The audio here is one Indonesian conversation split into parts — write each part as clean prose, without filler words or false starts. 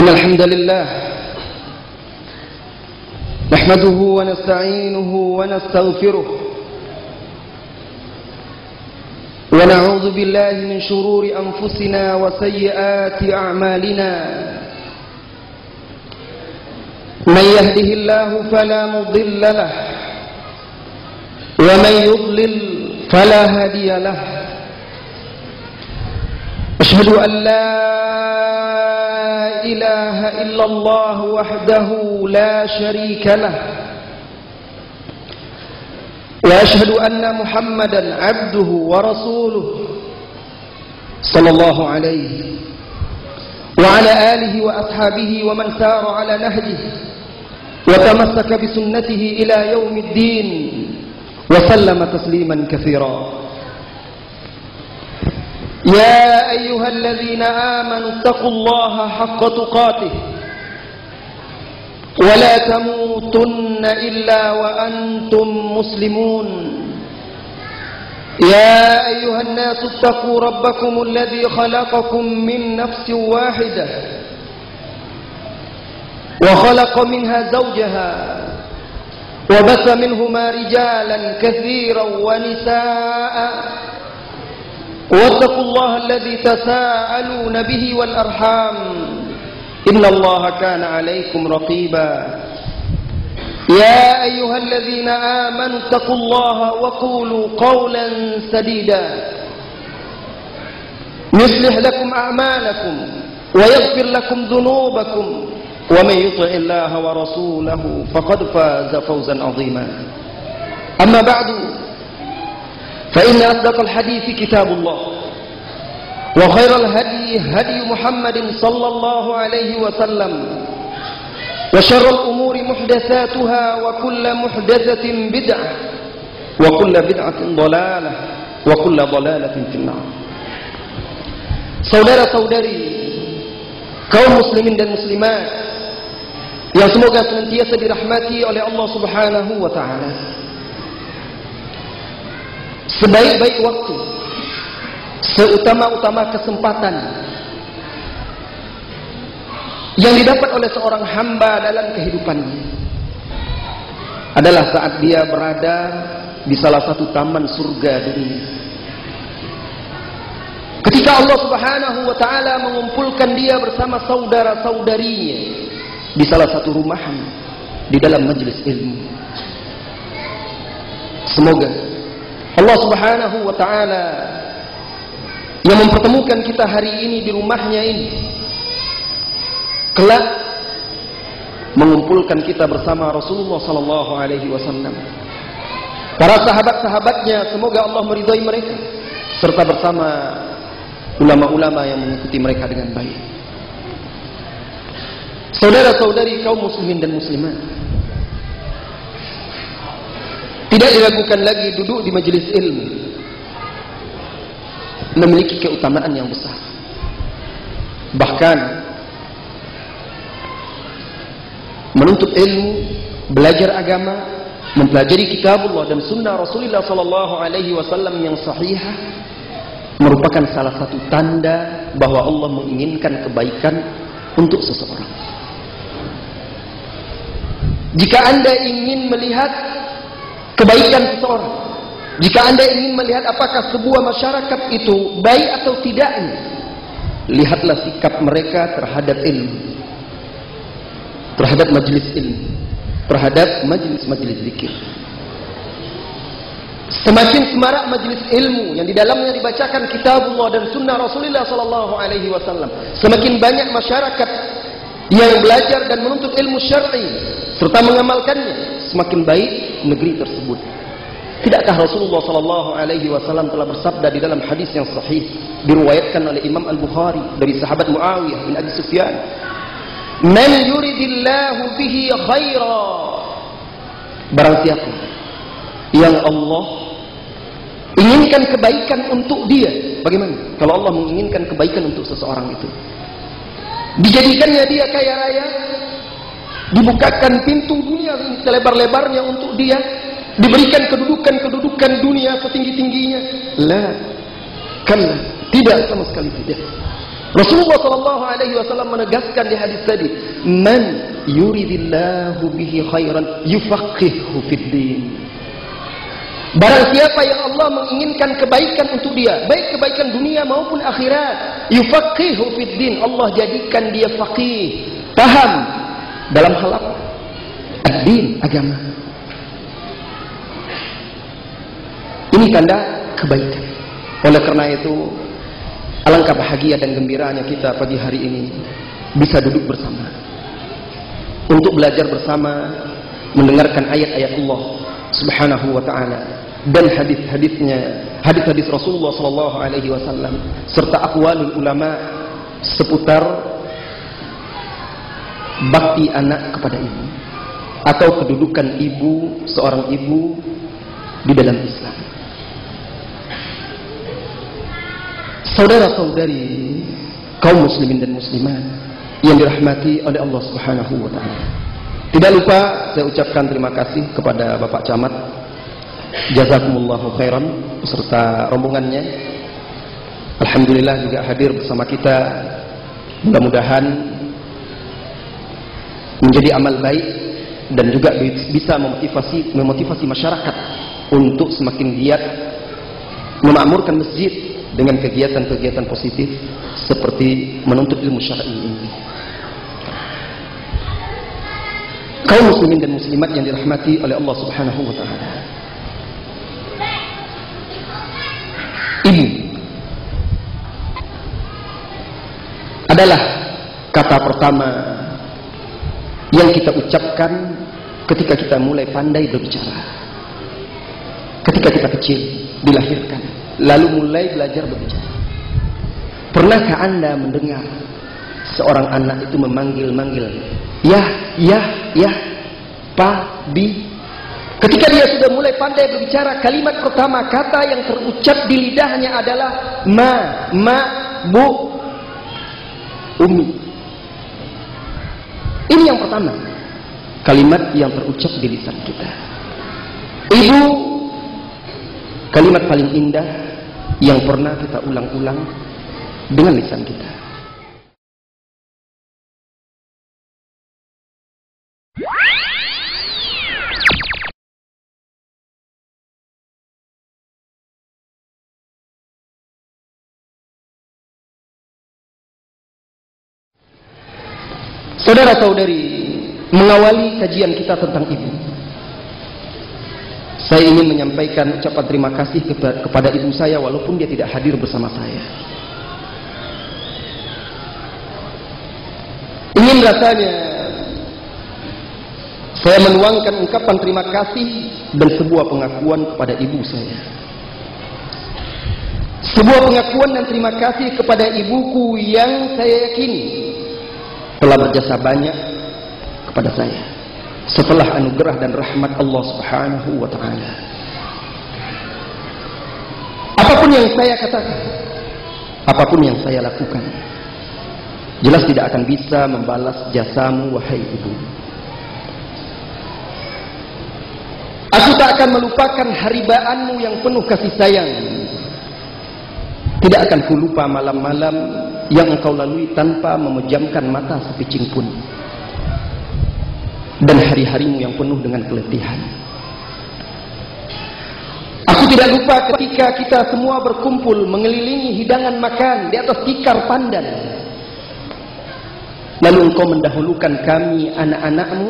إن الحمد لله نحمده ونستعينه ونستغفره ونعوذ بالله من شرور أنفسنا وسيئات أعمالنا من يهده الله فلا مضل له ومن يضلل فلا هادي له أشهد أن لا إله إلا الله وحده لا شريك له وأشهد أن محمدا عبده ورسوله صلى الله عليه وعلى آله وأصحابه ومن سار على نهجه وتمسك بسنته إلى يوم الدين وسلم تسليما كثيرا. يا أيها الذين آمنوا اتقوا الله حق تقاته ولا تموتن إلا وأنتم مسلمون. يا أيها الناس اتقوا ربكم الذي خلقكم من نفس واحدة وخلق منها زوجها وبث منهما رجالا كثيرا ونساء واتقوا الله الذي تساءلون به والأرحام إن الله كان عليكم رقيبا. يا أيها الذين آمنوا اتقوا الله وقولوا قولا سديدا يصلح لكم أعمالكم ويغفر لكم ذنوبكم ومن يطع الله ورسوله فقد فاز فوزا عظيما. أما بعد فإن أصدق الحديث كتاب الله وخير الهدي هدي محمد صلى الله عليه وسلم وشر الأمور محدثاتها وكل محدثة بدعة وكل بدعة ضلالة وكل ضلالة في النار. Saudara-saudari kaum muslimin dan muslimat yang semoga senantiasa dirahmati oleh Allah Subhanahu wa taala. Sebaik-baik waktu, seutama-utama kesempatan yang didapat oleh seorang hamba dalam kehidupannya adalah saat dia berada di salah satu taman surga dunia. Ketika Allah Subhanahu wa taala mengumpulkan dia bersama saudara-saudarinya di salah satu rumahan di dalam majelis ilmu. Semoga Allah Subhanahu wa taala yang mempertemukan kita hari ini di rumahnya ini kelak mengumpulkan kita bersama Rasulullah sallallahu alaihi wasallam, para sahabat-sahabatnya, semoga Allah meridhai mereka, serta bersama ulama-ulama yang mengikuti mereka dengan baik. Saudara-saudari kaum muslimin dan muslimat, tidak diragukan lagi duduk di majelis ilmu memiliki keutamaan yang besar. Bahkan menuntut ilmu, belajar agama, mempelajari kitabullah dan sunnah Rasulullah sallallahu alaihi wasallam yang sahihah merupakan salah satu tanda bahwa Allah menginginkan kebaikan untuk seseorang. Jika Anda ingin melihat kebaikan seseorang, jika Anda ingin melihat apakah sebuah masyarakat itu baik atau tidaknya, lihatlah sikap mereka terhadap ilmu, terhadap majelis ilmu, terhadap majelis-majelis zikir. Semakin semarak majelis ilmu yang di dalamnya dibacakan kitabullah dan sunnah Rasulullah sallallahu alaihi wasallam, semakin banyak masyarakat yang belajar dan menuntut ilmu syar'i serta mengamalkannya, semakin baik negeri tersebut. Tidakkah Rasulullah sallallahu alaihi wasallam telah bersabda di dalam hadis yang sahih diriwayatkan oleh Imam Al-Bukhari dari sahabat Muawiyah bin Abi Sufyan, "Man yuridillahu bihi khaira." Barang siapa yang Allah inginkan kebaikan untuk dia. Bagaimana kalau Allah menginginkan kebaikan untuk seseorang itu? Dijadikannya dia kaya raya, dibukakan pintu dunia selebar-lebarnya untuk dia, diberikan kedudukan dunia setinggi-tingginya. La, kalla, tidak, sama sekali tidak. Rasulullah sallallahu alaihi wasallam menegaskan di hadis tadi, "Man yuridillahu bihi khairan yufaqqihhu fid din." Barang siapa yang Allah menginginkan kebaikan untuk dia, baik kebaikan dunia maupun akhirat, yufaqqihhu fid din, Allah jadikan dia faqih, paham dalam hal apa? Ad-din, agama. Ini tanda kebaikan. Oleh karena itu, alangkah bahagia dan gembiranya kita pagi hari ini bisa duduk bersama untuk belajar bersama, mendengarkan ayat-ayat Allah Subhanahu wa ta'ala dan hadis-hadis Rasulullah sallallahu alaihi wasallam serta aqwalul ulama seputar bakti anak kepada ibu atau kedudukan ibu, seorang ibu di dalam Islam. Saudara-saudari kaum muslimin dan muslimat yang dirahmati oleh Allah Subhanahu wa taala. Tidak lupa saya ucapkan terima kasih kepada Bapak Camat, jazakumullahu khairan, beserta rombongannya. Alhamdulillah juga hadir bersama kita. Mudah-mudahan menjadi amal baik dan juga bisa memotivasi masyarakat untuk semakin giat memakmurkan masjid dengan kegiatan-kegiatan positif seperti menuntut ilmu syar'i ini. Kaum muslimin dan muslimat yang dirahmati oleh Allah Subhanahu wa taala. Ibu adalah kata pertama yang kita ucapkan ketika kita mulai pandai berbicara. Ketika kita kecil, dilahirkan, lalu mulai belajar berbicara. Pernahkah Anda mendengar seorang anak itu memanggil-manggil, ya, pa, bi? Ketika dia sudah mulai pandai berbicara, kalimat pertama, kata yang terucap di lidahnya adalah ma, bu, umi. Ini yang pertama, kalimat yang terucap di lisan kita. Ibu, kalimat paling indah yang pernah kita ulang-ulang dengan lisan kita. Saudara-saudari, mengawali kajian kita tentang ibu, saya ingin menyampaikan ucapan terima kasih kepada ibu saya walaupun dia tidak hadir bersama saya. Ingin rasanya saya menuangkan ungkapan terima kasih dan sebuah pengakuan kepada ibu saya. Sebuah pengakuan dan terima kasih kepada ibuku yang saya yakini telah berjasa banyak kepada saya setelah anugerah dan rahmat Allah Subhanahu wa ta'ala. Apapun yang saya katakan, apapun yang saya lakukan, jelas tidak akan bisa membalas jasamu wahai ibu. Aku tak akan melupakan haribaanmu yang penuh kasih sayang. Tidak akan kulupa malam-malam yang engkau lalui tanpa memejamkan mata sepicing pun, dan hari-harimu yang penuh dengan keletihan. Aku tidak lupa ketika kita semua berkumpul mengelilingi hidangan makan di atas tikar pandan, lalu engkau mendahulukan kami anak-anakmu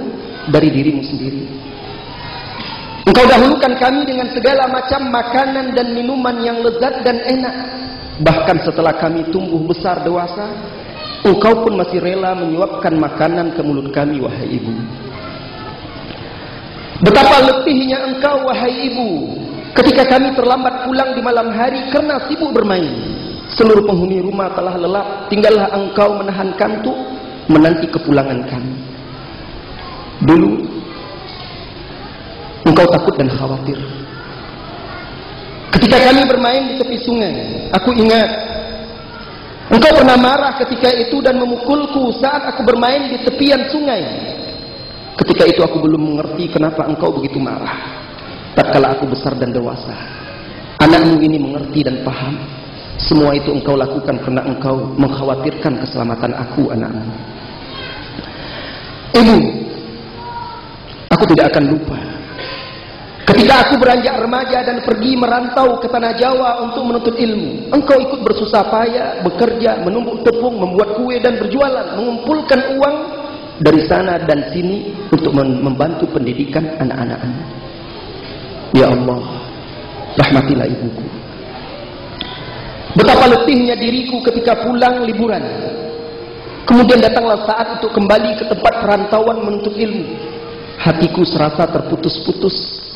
dari dirimu sendiri. Engkau dahulukan kami dengan segala macam makanan dan minuman yang lezat dan enak. Bahkan setelah kami tumbuh besar dewasa, engkau pun masih rela menyuapkan makanan ke mulut kami, wahai ibu. Betapa letihnya engkau, wahai ibu, ketika kami terlambat pulang di malam hari karena sibuk bermain. Seluruh penghuni rumah telah lelap, tinggallah engkau menahan kantuk menanti kepulangan kami. Dulu engkau takut dan khawatir ketika kami bermain di tepi sungai. Aku ingat engkau pernah marah ketika itu dan memukulku saat aku bermain di tepian sungai. Ketika itu aku belum mengerti kenapa engkau begitu marah. Tatkala aku besar dan dewasa, anakmu ini mengerti dan paham Semua itu engkau lakukan karena engkau mengkhawatirkan keselamatan aku, anakmu. Ibu, aku tidak akan lupa ketika aku beranjak remaja dan pergi merantau ke tanah Jawa untuk menuntut ilmu. Engkau ikut bersusah payah, bekerja, menumbuk tepung, membuat kue dan berjualan, mengumpulkan uang dari sana dan sini untuk membantu pendidikan anak-anakmu. Ya Allah, rahmatilah ibuku. Betapa letihnya diriku ketika pulang liburan. Kemudian datanglah saat untuk kembali ke tempat perantauan menuntut ilmu. Hatiku serasa terputus-putus.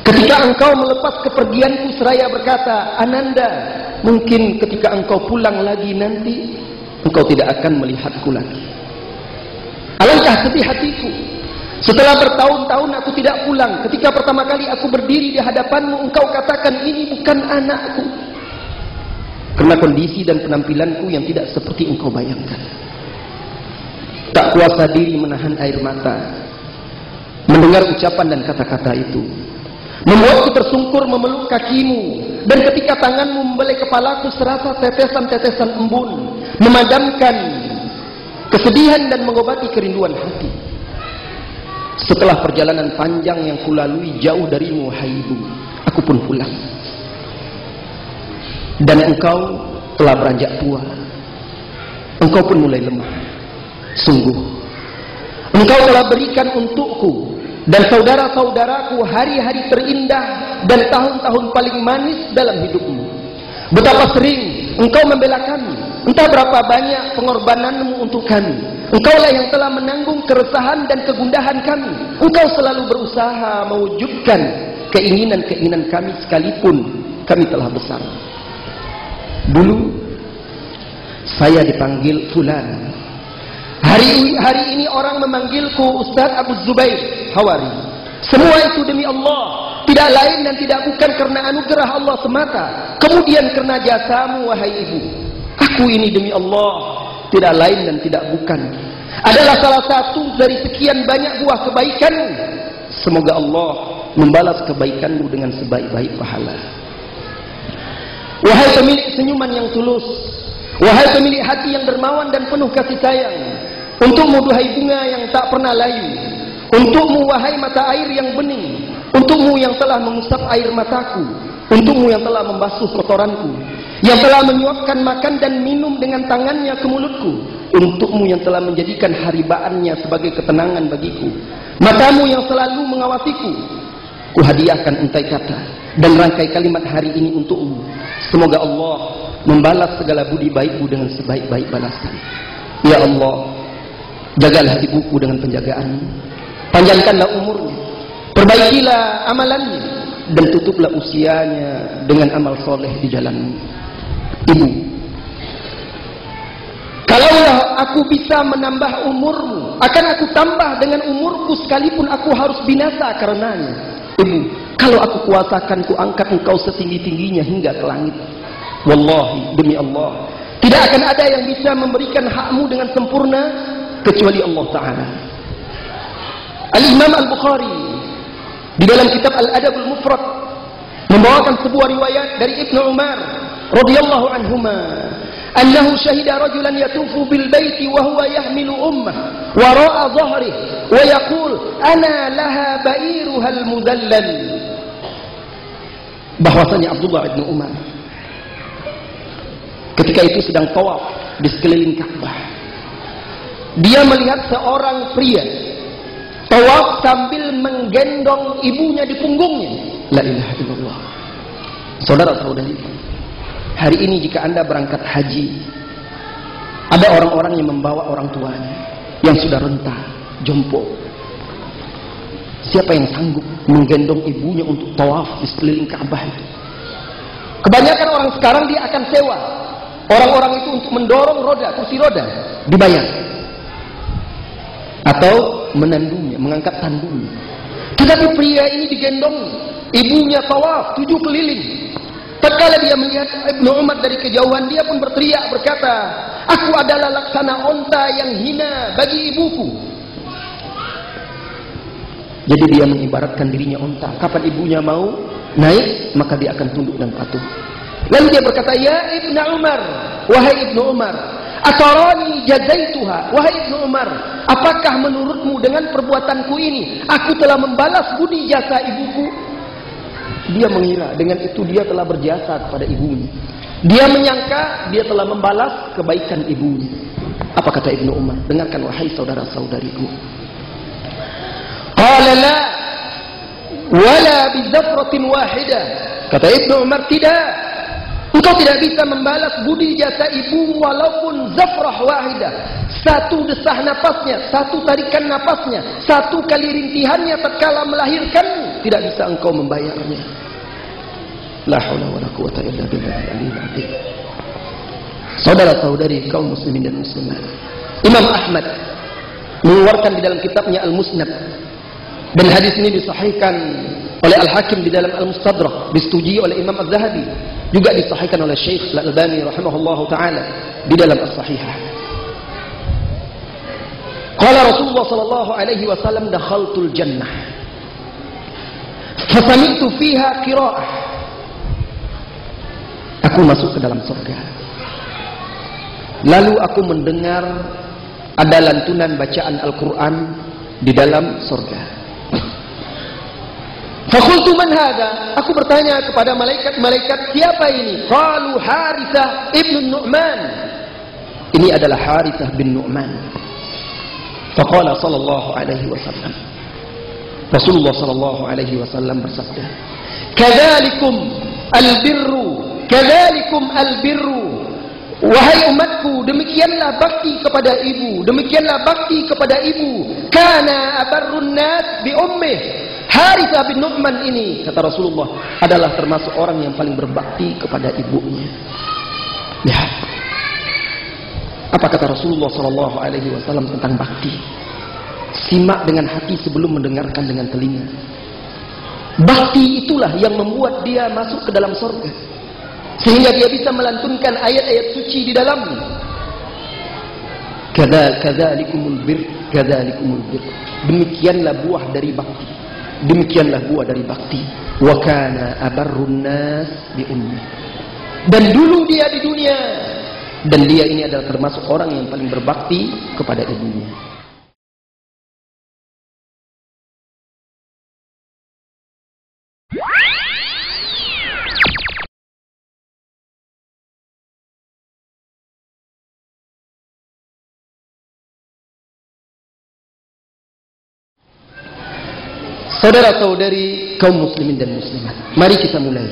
Ketika engkau melepas kepergianku seraya berkata, Ananda, mungkin ketika engkau pulang lagi nanti, engkau tidak akan melihatku lagi. Alangkah sedih hatiku. Setelah bertahun-tahun aku tidak pulang. Ketika pertama kali aku berdiri di hadapanmu, engkau katakan ini bukan anakku. Karena kondisi dan penampilanku yang tidak seperti engkau bayangkan. Tak kuasa diri menahan air mata mendengar ucapan dan kata-kata itu. Membuatku tersungkur memeluk kakimu, dan ketika tanganmu membelai kepalaku serasa tetesan-tetesan embun memadamkan kesedihan dan mengobati kerinduan hati. Setelah perjalanan panjang yang kulalui jauh darimu, hai ibu, aku pun pulang. Dan engkau telah beranjak tua. Engkau pun mulai lemah. Sungguh, engkau telah berikan untukku dan saudara-saudaraku hari-hari terindah dan tahun-tahun paling manis dalam hidupmu. Betapa sering engkau membela kami. Entah berapa banyak pengorbananmu untuk kami. Engkaulah yang telah menanggung keresahan dan kegundahan kami. Engkau selalu berusaha mewujudkan keinginan-keinginan kami sekalipun kami telah besar. Dulu saya dipanggil fulan. Hari ini orang memanggilku Ustaz Abu Zubair Hawari. Semua itu demi Allah, tidak lain dan tidak bukan karena anugerah Allah semata. Kemudian karena jasamu, wahai ibu. Aku ini demi Allah, tidak lain dan tidak bukan adalah salah satu dari sekian banyak buah kebaikanmu. Semoga Allah membalas kebaikanmu dengan sebaik-baik pahala. Wahai pemilik senyuman yang tulus, wahai pemilik hati yang dermawan dan penuh kasih sayang, untukmu duhai bunga yang tak pernah layu, untukmu wahai mata air yang bening, untukmu yang telah mengusap air mataku, untukmu yang telah membasuh kotoranku, yang telah menyuapkan makan dan minum dengan tangannya ke mulutku, untukmu yang telah menjadikan haribaannya sebagai ketenangan bagiku, matamu yang selalu mengawasiku. Kuhadiahkan untai kata dan rangkai kalimat hari ini untukmu. Semoga Allah membalas segala budi baikmu dengan sebaik-baik balasan. Ya Allah, jagalah ibuku dengan penjagaan, panjangkanlah umurnya, perbaikilah amalannya, dan tutuplah usianya dengan amal soleh di jalanmu. Ibu, kalaulah aku bisa menambah umurmu, akan aku tambah dengan umurku sekalipun aku harus binasa karenanya. Ibu, kalau aku kuasakan, ku angkat engkau setinggi-tingginya hingga ke langit. Wallahi, demi Allah, tidak akan ada yang bisa memberikan hakmu dengan sempurna kecuali Allah Ta'ala. Al-Imam Al-Bukhari di dalam kitab Al-Adab Al-Mufrad membawakan sebuah riwayat dari Ibnu Umar radhiyallahu anhuma, annahu syahida rajulan yatufu bil baiti wa huwa yahmilu ummah wara'a dhahrihi wa yaqul ana laha ba'iruha al-mudallal. Bahwasanya Abdullah bin Umar ketika itu sedang tawaf di sekeliling Ka'bah. Dia melihat seorang pria tawaf sambil menggendong ibunya di punggungnya. La ilaha illallah. Saudara-saudari, hari ini jika Anda berangkat haji, ada orang-orang yang membawa orang tuanya yang sudah renta, jompo. Siapa yang sanggup menggendong ibunya untuk tawaf di sekeliling Ka'bah itu? Kebanyakan orang sekarang dia akan sewa orang-orang itu untuk mendorong roda, kursi roda, dibayar. Atau menandungnya, mengangkat tandungnya. Tetapi pria ini digendong, ibunya tawaf 7 keliling. Tatkala dia melihat Ibnu Umar dari kejauhan, dia pun berteriak berkata, aku adalah laksana onta yang hina bagi ibuku. Jadi dia mengibaratkan dirinya onta. Kapan ibunya mau naik, maka dia akan tunduk dan patuh. Lalu dia berkata, ya Ibnu Umar, wahai Ibnu Umar, atarani jazaituha, wahai Ibnu Umar, apakah menurutmu dengan perbuatanku ini aku telah membalas budi jasa ibuku? Dia mengira dengan itu dia telah berjasa kepada ibunya. Dia menyangka dia telah membalas kebaikan ibunya. Apa kata Ibnu Umar? Dengarkan wahai saudara-saudariku. Qala la wala bi zafratin wahidah. Kata Ibnu Umar, tidak. Engkau tidak bisa membalas budi jasa ibu walaupun zafrah wahidah. Satu desah napasnya, satu tarikan napasnya, satu kali rintihannya tatkala melahirkanmu, tidak bisa engkau membayarnya. La haula wala quwata illa billahil aliyyil azim. Saudara-saudari kaum muslimin dan muslimat, Imam Ahmad mengeluarkan di dalam kitabnya Al-Musnad, dan hadis ini disahihkan oleh Al-Hakim di dalam Al-Mustadrak, disetujui oleh Imam Az-Zahabi, juga disahihkan oleh Syekh Al-Albani rahimahullahu taala di dalam As-Sahihah. Qala Rasulullah sallallahu alaihi wasallam, dakhaltul jannah fa sami'tu fiha qira'ah. Aku masuk ke dalam surga. Lalu aku mendengar ada lantunan bacaan Al-Quran di dalam surga. Fakultu man hadha? Aku bertanya kepada malaikat-malaikat, siapa ini? Qalu Harithah ibn Nu'man. Ini adalah Harithah bin Nu'man. Faqala sallallahu alaihi wasallam, Rasulullah sallallahu alaihi wasallam bersabda, Kadzalikum albirru, kadzalikum albirru. Wahai umatku, demikianlah bakti kepada ibu, demikianlah bakti kepada ibu. Kana abarrun nas bi ummih. Harithah bin Nu'man ini, kata Rasulullah, adalah termasuk orang yang paling berbakti kepada ibunya. Lihat, apa kata Rasulullah sallallahu alaihi wasallam tentang bakti? Simak dengan hati sebelum mendengarkan dengan telinga. Bakti itulah yang membuat dia masuk ke dalam surga, sehingga dia bisa melantunkan ayat-ayat suci di dalamnya. Kadzalikumul bir, kadzalikumul bir. Demikianlah buah dari bakti. Demikianlah buah dari bakti. Wa kana abarrun nas bi ummi. Dan dulu dia di dunia, dan dia ini adalah termasuk orang yang paling berbakti kepada ibunya. Saudara-saudari kaum muslimin dan muslimat, mari kita mulai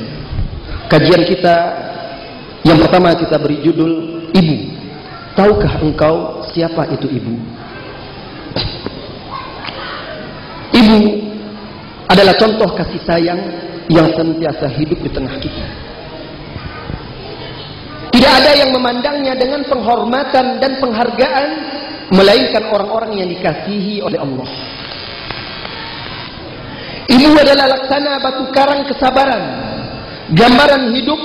kajian kita. Yang pertama kita beri judul Ibu. Tahukah engkau siapa itu ibu? Ibu adalah contoh kasih sayang yang senantiasa hidup di tengah kita. Tidak ada yang memandangnya dengan penghormatan dan penghargaan melainkan orang-orang yang dikasihi oleh Allah. Ibu adalah laksana batu karang kesabaran, gambaran hidup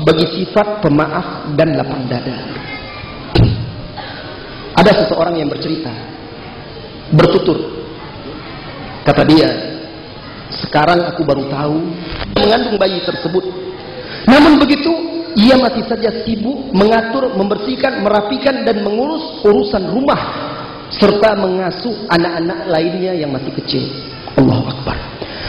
bagi sifat pemaaf dan lapang dada. Ada seseorang yang bercerita, bertutur, kata dia, sekarang aku baru tahu mengandung bayi tersebut. Namun begitu, ia masih saja sibuk mengatur, membersihkan, merapikan dan mengurus urusan rumah serta mengasuh anak-anak lainnya yang masih kecil. Allahu Akbar.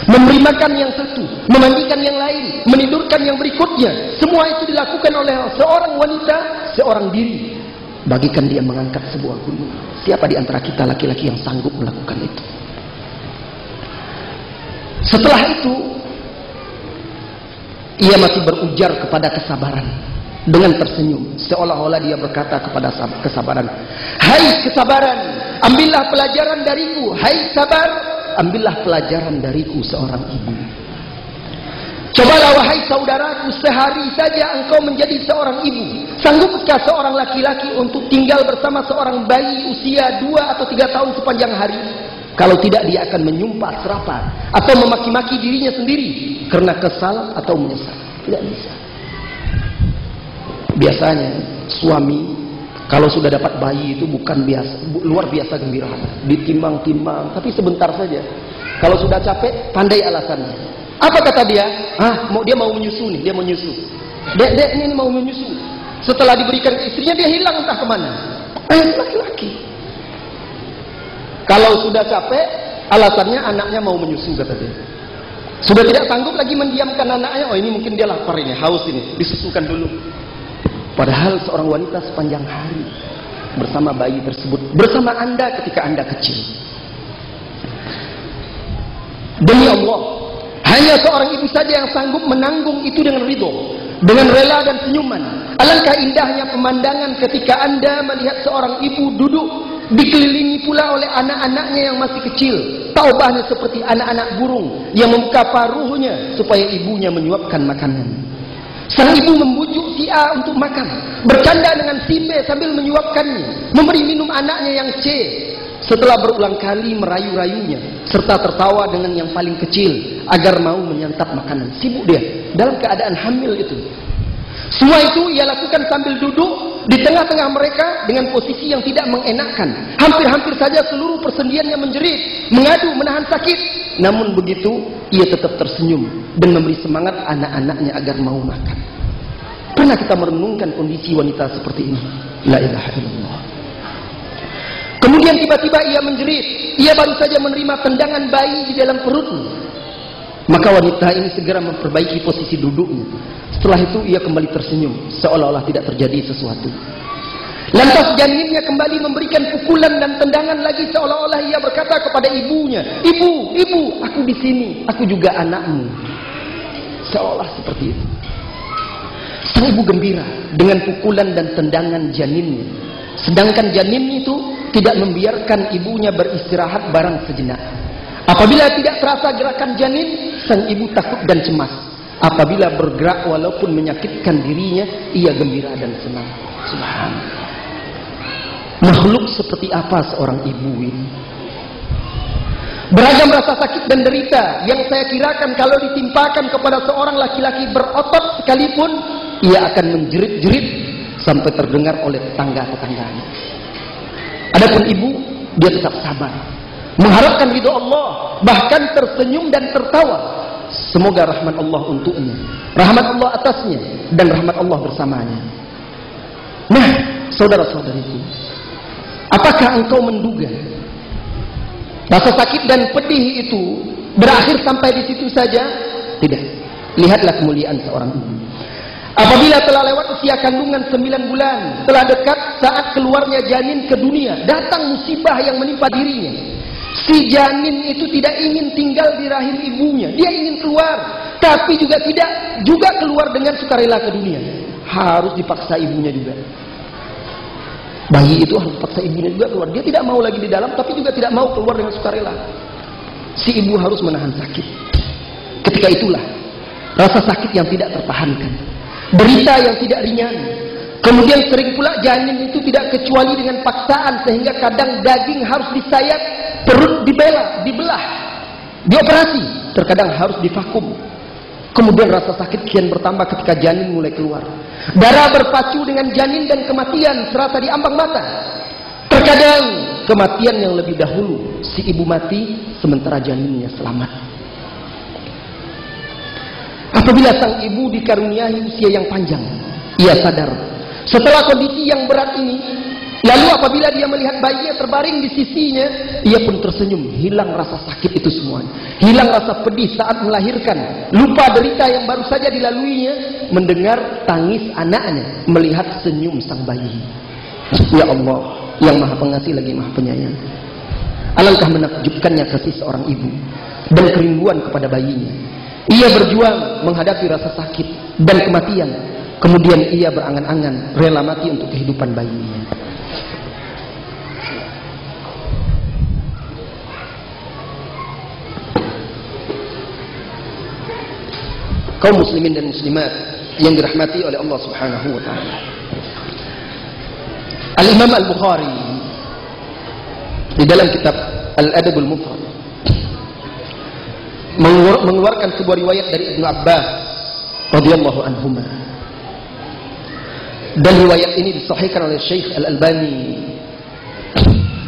Memberi makan yang satu, memandikan yang lain, menidurkan yang berikutnya. Semua itu dilakukan oleh seorang wanita, seorang diri. Bagikan dia mengangkat sebuah gunung. Siapa di antara kita laki-laki yang sanggup melakukan itu? Setelah itu, ia masih berujar kepada kesabaran dengan tersenyum, seolah-olah dia berkata kepada kesabaran, hai kesabaran, ambillah pelajaran dariku. Hai sabar, ambillah pelajaran dariku seorang ibu. Cobalah wahai saudaraku, sehari saja engkau menjadi seorang ibu. Sanggupkah seorang laki-laki untuk tinggal bersama seorang bayi usia 2 atau 3 tahun sepanjang hari? Kalau tidak, dia akan menyumpah serapah atau memaki-maki dirinya sendiri karena kesal atau menyesal. Tidak bisa. Biasanya suami kalau sudah dapat bayi itu bukan biasa, luar biasa gembira, ditimbang-timbang, tapi sebentar saja. Kalau sudah capek, pandai alasannya. Apa kata dia? Dia mau menyusu nih, dia mau menyusu. Dek ini mau menyusu. Setelah diberikan ke istrinya, dia hilang entah kemana. Laki-laki. Kalau sudah capek, alasannya anaknya mau menyusu, kata dia. Sudah tidak sanggup lagi mendiamkan anaknya. Oh, ini mungkin dia lapar ini, haus ini, disusukan dulu. Padahal seorang wanita sepanjang hari bersama bayi tersebut, bersama Anda ketika Anda kecil. Demi Allah, hanya seorang ibu saja yang sanggup menanggung itu dengan ridho, dengan rela dan senyuman. Alangkah indahnya pemandangan ketika Anda melihat seorang ibu duduk dikelilingi pula oleh anak-anaknya yang masih kecil. Taubahnya seperti anak-anak burung yang membuka paruhnya supaya ibunya menyuapkan makanan. Sang ibu membujuk si A untuk makan, bercanda dengan si B sambil menyuapkannya, memberi minum anaknya yang C. Setelah berulang kali merayu-rayunya, serta tertawa dengan yang paling kecil agar mau menyantap makanan. Sibuk dia dalam keadaan hamil itu. Semua itu ia lakukan sambil duduk di tengah-tengah mereka dengan posisi yang tidak mengenakkan. Hampir-hampir saja seluruh persendiannya menjerit, mengadu, menahan sakit. Namun begitu, ia tetap tersenyum dan memberi semangat anak-anaknya agar mau makan. Pernah kita merenungkan kondisi wanita seperti ini? La ilaha illallah. Kemudian tiba-tiba ia menjerit. Ia baru saja menerima tendangan bayi di dalam perutnya. Maka wanita ini segera memperbaiki posisi duduknya. Setelah itu ia kembali tersenyum, seolah-olah tidak terjadi sesuatu. Lantas janinnya kembali memberikan pukulan dan tendangan lagi, seolah-olah ia berkata kepada ibunya, Ibu, aku di sini, aku juga anakmu. Seolah seperti itu. Sang ibu gembira dengan pukulan dan tendangan janinnya. Sedangkan janin itu tidak membiarkan ibunya beristirahat barang sejenak. Apabila tidak terasa gerakan janin, sang ibu takut dan cemas. Apabila bergerak walaupun menyakitkan dirinya, ia gembira dan senang. Subhanallah. Makhluk seperti apa seorang ibu ini? Beragam rasa sakit dan derita yang saya kirakan kalau ditimpakan kepada seorang laki-laki berotot sekalipun, ia akan menjerit-jerit sampai terdengar oleh tetangga-tetangganya. Adapun ibu, dia tetap sabar, mengharapkan ridho Allah, bahkan tersenyum dan tertawa. Semoga rahmat Allah untuknya, rahmat Allah atasnya, dan rahmat Allah bersamanya. Nah, saudara-saudariku, apakah engkau menduga rasa sakit dan pedih itu berakhir sampai di situ saja? Tidak. Lihatlah kemuliaan seorang ibu. Apabila telah lewat usia kandungan 9 bulan, telah dekat saat keluarnya janin ke dunia, datang musibah yang menimpa dirinya. Si janin itu tidak ingin tinggal di rahim ibunya, dia ingin keluar, tapi tidak juga keluar dengan sukarela ke dunia. Harus dipaksa ibunya juga. Bayi itu harus dipaksa ibunya juga keluar. Dia tidak mau lagi di dalam, tapi juga tidak mau keluar dengan sukarela. Si ibu harus menahan sakit. Ketika itulah rasa sakit yang tidak tertahankan, derita yang tidak ringan. Kemudian sering pula janin itu tidak kecuali dengan paksaan, sehingga kadang daging harus disayat, perut dibelah, dioperasi, terkadang harus divakum. Kemudian rasa sakit kian bertambah ketika janin mulai keluar. Darah berpacu dengan janin dan kematian serasa di ambang mata. Terkadang kematian yang lebih dahulu, si ibu mati sementara janinnya selamat. Apabila sang ibu dikaruniai usia yang panjang, ia sadar setelah kondisi yang berat ini, lalu apabila dia melihat bayinya terbaring di sisinya, ia pun tersenyum. Hilang rasa sakit itu semuanya, hilang rasa pedih saat melahirkan, lupa derita yang baru saja dilaluinya, mendengar tangis anaknya, melihat senyum sang bayi. Ya Allah, yang maha pengasih lagi maha penyayang. Alangkah menakjubkannya kasih seorang ibu dan kerinduan kepada bayinya. Ia berjuang menghadapi rasa sakit dan kematian. Kemudian ia berangan-angan rela mati untuk kehidupan bayinya. Kaum muslimin dan muslimat yang dirahmati oleh Allah Subhanahu wa taala. Al-Imam Al-Bukhari di dalam kitab Al-Adabul Mufrad mengeluarkan sebuah riwayat dari Ibnu Abbas radhiyallahu anhuma. Dan riwayat ini disahihkan oleh Syekh Al-Albani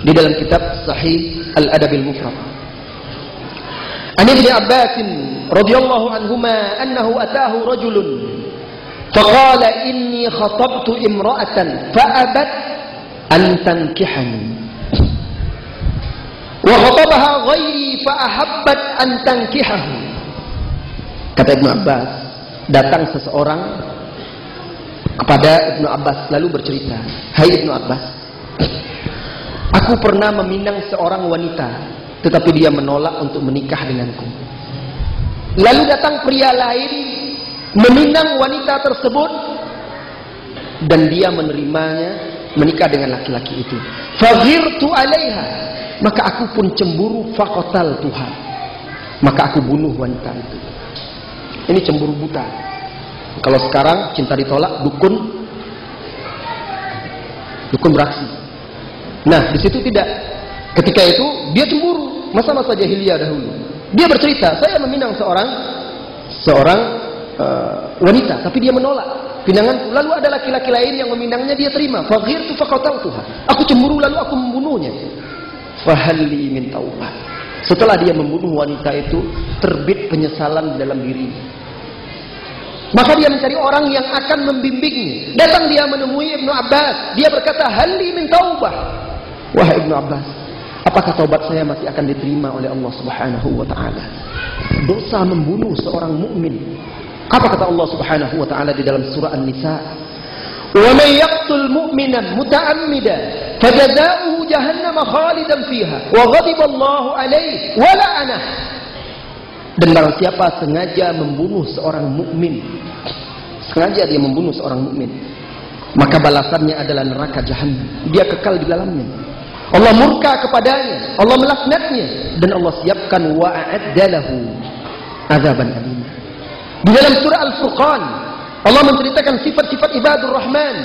di dalam kitab Sahih Al-Adabil Mufrad. An Ibnu Abbas radhiyallahu anhuma annahu atahu rajulun Faqala inni khatabtu imra'atan fa'abat an tankihani. Wa khatabaha ghairi fa'ahabbat an tankihahu. Kata Ibnu Abbas, datang seseorang kepada Ibnu Abbas lalu bercerita, "Hai Ibnu Abbas, aku pernah meminang seorang wanita, tetapi dia menolak untuk menikah denganku. Lalu datang pria lain meminang wanita tersebut dan dia menerimanya, menikah dengan laki-laki itu. Faghirtu 'alaiha, maka aku pun cemburu, faqatal Tuhan, maka aku bunuh wanita itu." Ini cemburu buta. Kalau sekarang cinta ditolak, dukun beraksi. Nah, di situ tidak. Ketika itu dia cemburu, masa-masa jahiliyah dahulu. Dia bercerita, "Saya meminang seorang wanita, tapi dia menolak pinanganku. Lalu ada laki-laki lain yang meminangnya, dia terima. Faghirtu faqataltuha. Aku cemburu lalu aku membunuhnya. Fahalli min taubah." Setelah dia membunuh wanita itu, terbit penyesalan dalam dirinya. Maka dia mencari orang yang akan membimbingnya. Datang dia menemui Ibnu Abbas. Dia berkata, "Halli min taubah." Wahai Ibnu Abbas, apakah taubat saya masih akan diterima oleh Allah Subhanahu wa taala? Dosa membunuh seorang mukmin. Apa kata Allah Subhanahu wa taala di dalam surah An-Nisa? "Wa may yaqtul mu'minan muta'ammidan fajazaohu jahannam khalidan fiha wa ghadiba Allahu 'alaihi wa la'anah." Dan barang siapa sengaja membunuh seorang mukmin, sengaja dia membunuh seorang mukmin, maka balasannya adalah neraka jahanam. Dia kekal di dalamnya. Allah murka kepadanya, Allah melaknatnya, dan Allah siapkan wa'adda lahu azaban alim. Di dalam surah Al-Furqan, Allah menceritakan sifat-sifat ibadur Rahman.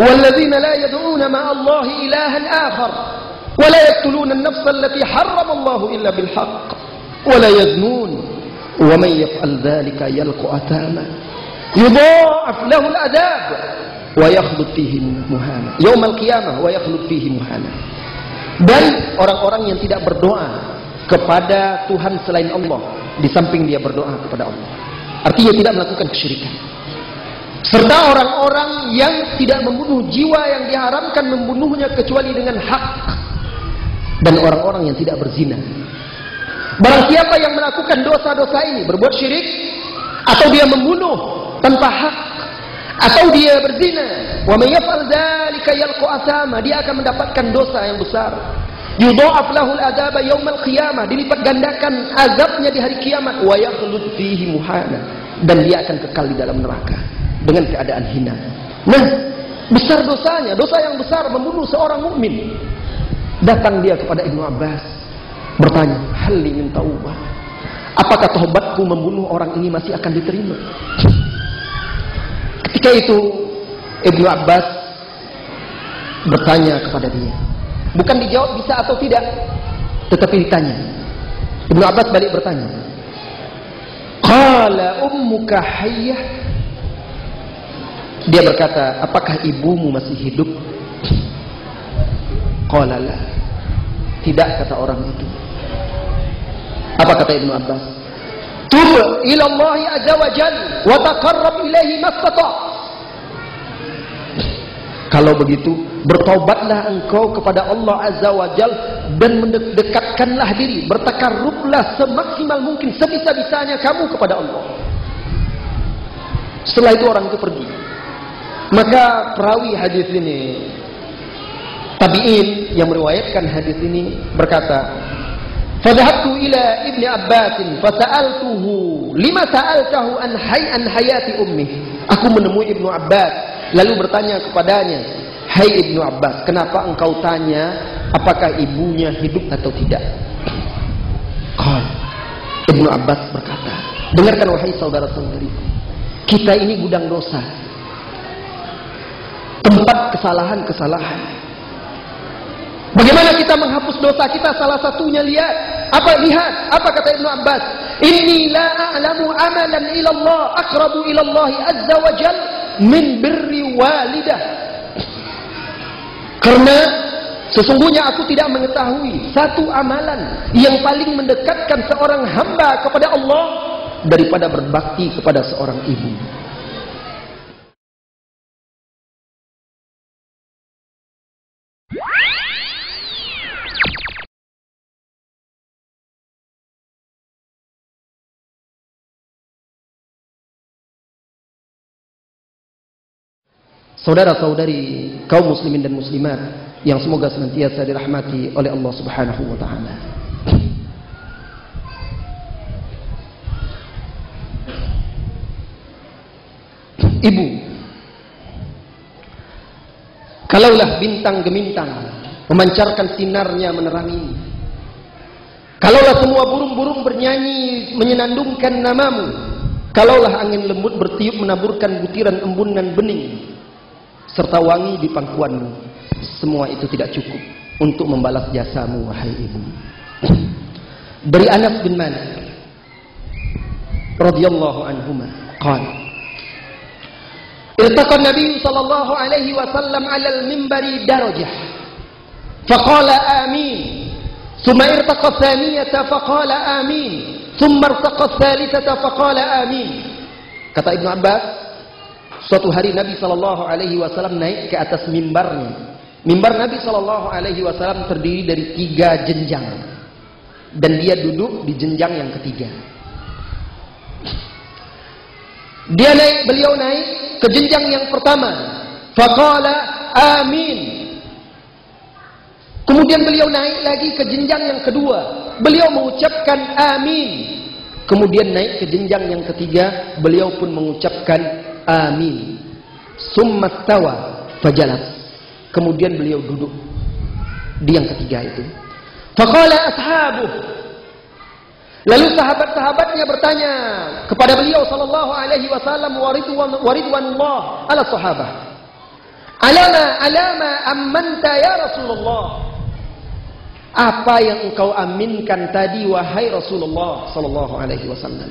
"Walladzina la yad'una ma'allahi ilahan akhar, wa la yaqtuluna an-nafsa allati harrama Allahu illa bil haqq. ولا يزنون ومن يفعل ذلك يلقى أثاما يضاعف له العذاب ويخلد فيه مهانا يوم القيامة ويخلد فيه مهانا." Dan orang-orang yang tidak berdoa kepada Tuhan selain Allah, di samping dia berdoa kepada Allah, artinya tidak melakukan kesyirikan. Serta orang-orang yang tidak membunuh jiwa yang diharamkan membunuhnya kecuali dengan hak, dan orang-orang yang tidak berzina. Barang siapa yang melakukan dosa-dosa ini, berbuat syirik, atau dia membunuh tanpa hak, atau dia berzina, wa may yaf'al dzalika yalqa athama, dia akan mendapatkan dosa yang besar. Yudha'af lahul adzaba yaumal qiyamah, dilipat gandakan azabnya di hari kiamat, wa yakhlud fihi muhana, dan dia akan kekal di dalam neraka dengan keadaan hina. Nah, besar dosanya, dosa yang besar membunuh seorang mukmin. Datang dia kepada Ibnu Abbas, bertanya, "Halli min taubah, apakah taubatku membunuh orang ini masih akan diterima?" Ketika itu Ibnu Abbas bertanya kepada dia, bukan dijawab bisa atau tidak, tetapi ditanya. Ibnu Abbas balik bertanya, "Qala ummuka hayyah?" Dia berkata, "Apakah ibumu masih hidup?" Qala la. Tidak, kata orang itu. Apa kata Ibnu Abbas? "Tub ila Allah azza wa jalla wa taqarrab ilaihi mastata'." Kalau begitu, bertaubatlah engkau kepada Allah azza wa jalla dan mendekatkanlah diri, bertakarrublah semaksimal mungkin, sebisa-bisanya kamu kepada Allah. Setelah itu orang itu pergi. Maka perawi hadis ini, tabi'in yang meriwayatkan hadis ini berkata, "Fadhahabtu ila Ibni Abbas fasa'altuhu lima sa'altahu an hayati ummi." Aku menemui Ibnu Abbas lalu bertanya kepadanya, "Hai Ibnu Abbas, kenapa engkau tanya apakah ibunya hidup atau tidak?" Ibnu Abbas berkata, "Dengarkan wahai saudara-saudari, kita ini gudang dosa, tempat kesalahan-kesalahan. Bagaimana kita menghapus dosa kita? Salah satunya lihat apa kata Ibnu Abbas? Inni la a'lamu amalan ila Allah aqrabu ila Allah azza wa jal min birri walidah." Karena sesungguhnya aku tidak mengetahui satu amalan yang paling mendekatkan seorang hamba kepada Allah daripada berbakti kepada seorang ibu. Saudara-saudari kaum muslimin dan muslimat yang semoga senantiasa dirahmati oleh Allah Subhanahu wa taala. Ibu, kalaulah bintang gemintang memancarkan sinarnya menerangi, kalaulah semua burung-burung bernyanyi menyenandungkan namamu, kalaulah angin lembut bertiup menaburkan butiran embunan bening serta wangi di pangkuanmu, semua itu tidak cukup untuk membalas jasamu, wahai ibu. Dari Anas bin Malik radhiyallahu anhuma qala irtaqa an-nabiy sallallahu alaihi wasallam 'ala al-minbari darajah faqala amin thumma irtaqa thaniyata faqala amin thumma irtaqa thalithata faqala amin. Kata Ibnu Abbas, suatu hari Nabi sallallahu alaihi wasallam naik ke atas mimbarnya. Mimbar Nabi sallallahu alaihi wasallam terdiri dari 3 jenjang dan dia duduk di jenjang yang ketiga. Beliau naik ke jenjang yang pertama, faqala amin. Kemudian beliau naik lagi ke jenjang yang kedua, beliau mengucapkan amin. Kemudian naik ke jenjang yang ketiga, beliau pun mengucapkan amin. Summa stawa fajalas. Kemudian beliau duduk di yang ketiga itu. Faqala ashabuh. Lalu sahabat-sahabatnya bertanya kepada beliau sallallahu alaihi wasallam wa ridwanullah ala sahabah. Alama ammanta ya Rasulullah. Apa yang engkau aminkan tadi wahai Rasulullah sallallahu alaihi wasallam?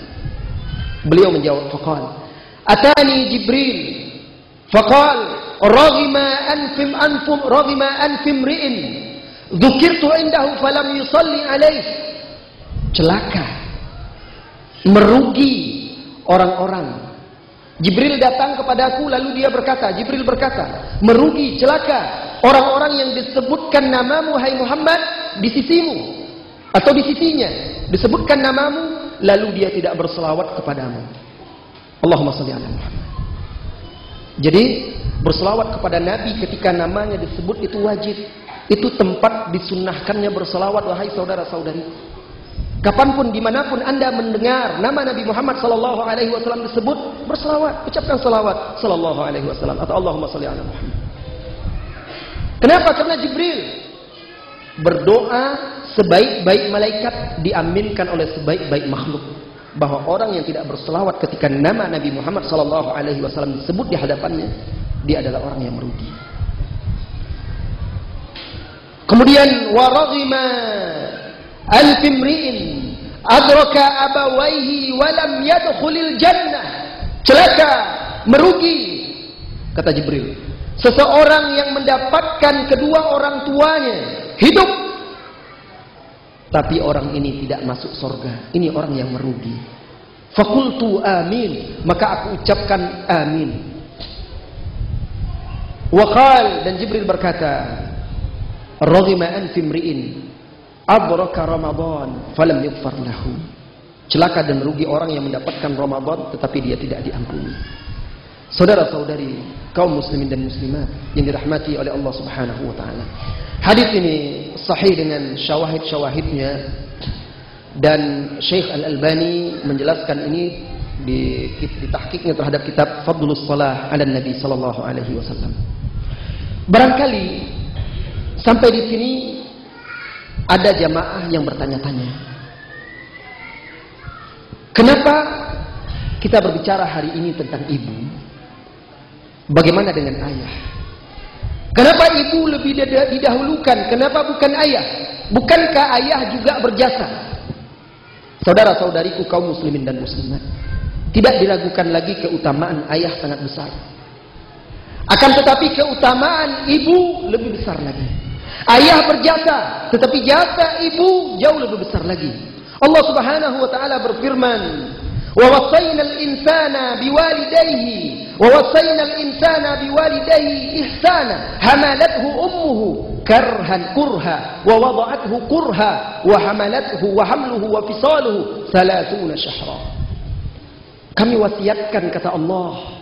Beliau menjawab, faqal atani Jibril faqal raghima anfim ri'in dzukirtu indahu falam yusalli alaihi. Celaka, merugi orang-orang. Jibril datang kepadaku lalu Jibril berkata, merugi, celaka orang-orang yang disebutkan namamu hai Muhammad di sisimu atau di sisinya, disebutkan namamu lalu dia tidak berselawat kepadamu. Allahumma shalli ala Muhammad. Jadi berselawat kepada Nabi ketika namanya disebut itu wajib. Itu tempat disunnahkannya berselawat, wahai saudara-saudari. Kapanpun, dimanapun anda mendengar nama Nabi Muhammad sallallahu alaihi wasallam disebut, berselawat, ucapkan selawat sallallahu alaihi wasallam atau Allahumma shalli ala Muhammad. Kenapa? Karena Jibril berdoa sebaik-baik malaikat diaminkan oleh sebaik-baik makhluk, bahwa orang yang tidak berselawat ketika nama Nabi Muhammad sallallahu alaihi wasallam disebut di hadapannya, dia adalah orang yang merugi. Kemudian waraghima al-fimri'in adraka abawaihi walam yadkhulil jannah. Celaka, merugi, kata Jibril, seseorang yang mendapatkan kedua orang tuanya hidup tapi orang ini tidak masuk surga. Ini orang yang merugi. Faqultu amin, maka aku ucapkan amin. Waqal, dan Jibril berkata, raghima anfimri'in adraka Ramadan falam yughfar lahu. Celaka dan rugi orang yang mendapatkan Ramadan tetapi dia tidak diampuni. Saudara-saudari kaum muslimin dan muslimat yang dirahmati oleh Allah Subhanahu wa taala. Hadis ini sahih dengan syawahid-syawahidnya, dan Syekh Al-Albani menjelaskan ini di tahqiqnya terhadap kitab Fadlus Shalah 'ala Nabi sallallahu alaihi wasallam. Barangkali sampai di sini ada jamaah yang bertanya-tanya, kenapa kita berbicara hari ini tentang ibu? Bagaimana dengan ayah? Kenapa ibu lebih didahulukan? Kenapa bukan ayah? Bukankah ayah juga berjasa? Saudara-saudariku kaum muslimin dan muslimat, tidak diragukan lagi keutamaan ayah sangat besar. Akan tetapi keutamaan ibu lebih besar lagi. Ayah berjasa, tetapi jasa ibu jauh lebih besar lagi. Allah Subhanahu wa taala berfirman, "Wa wasainal insana biwalidayhi wa wasainal insana biwalidayhi ihsana, hamalathu ummuhu karhan kurha wa wada'athu kurha wa hamalathu wa hamluhu wa fisaluhu 30 syahra." Kami wasiatkan, kata Allah,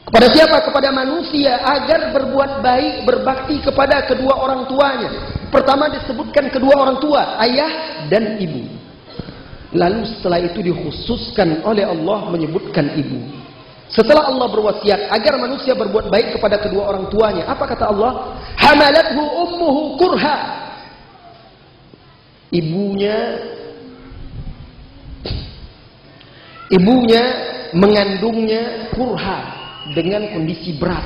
Kepada siapa? Kepada manusia, agar berbuat baik, berbakti kepada kedua orang tuanya. Pertama disebutkan kedua orang tua, ayah dan ibu. Lalu setelah itu dikhususkan oleh Allah menyebutkan ibu. Setelah Allah berwasiat agar manusia berbuat baik kepada kedua orang tuanya, apa kata Allah? Hamalathu ummuhu kurha. Ibunya mengandungnya kurha, dengan kondisi berat.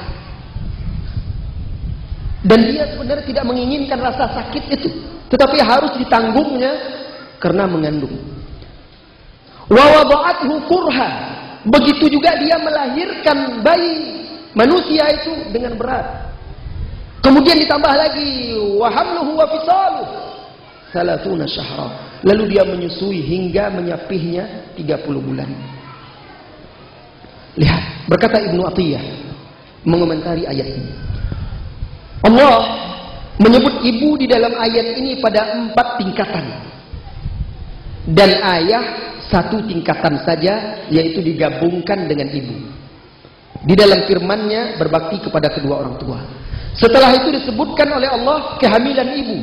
Dan dia sebenarnya tidak menginginkan rasa sakit itu, tetapi harus ditanggungnya karena mengandung. Wa wada'athu kurha. Begitu juga dia melahirkan bayi manusia itu dengan berat. Kemudian ditambah lagi wa hamluhu wa fisaluhu 30 syahra. Lalu dia menyusui hingga menyapihnya 30 bulan. Lihat, berkata Ibnu Athiyah mengomentari ayat ini. Allah menyebut ibu di dalam ayat ini pada 4 tingkatan. Dan ayah 1 tingkatan saja, yaitu digabungkan dengan ibu. Di dalam firman-Nya berbakti kepada kedua orang tua. Setelah itu disebutkan oleh Allah kehamilan ibu,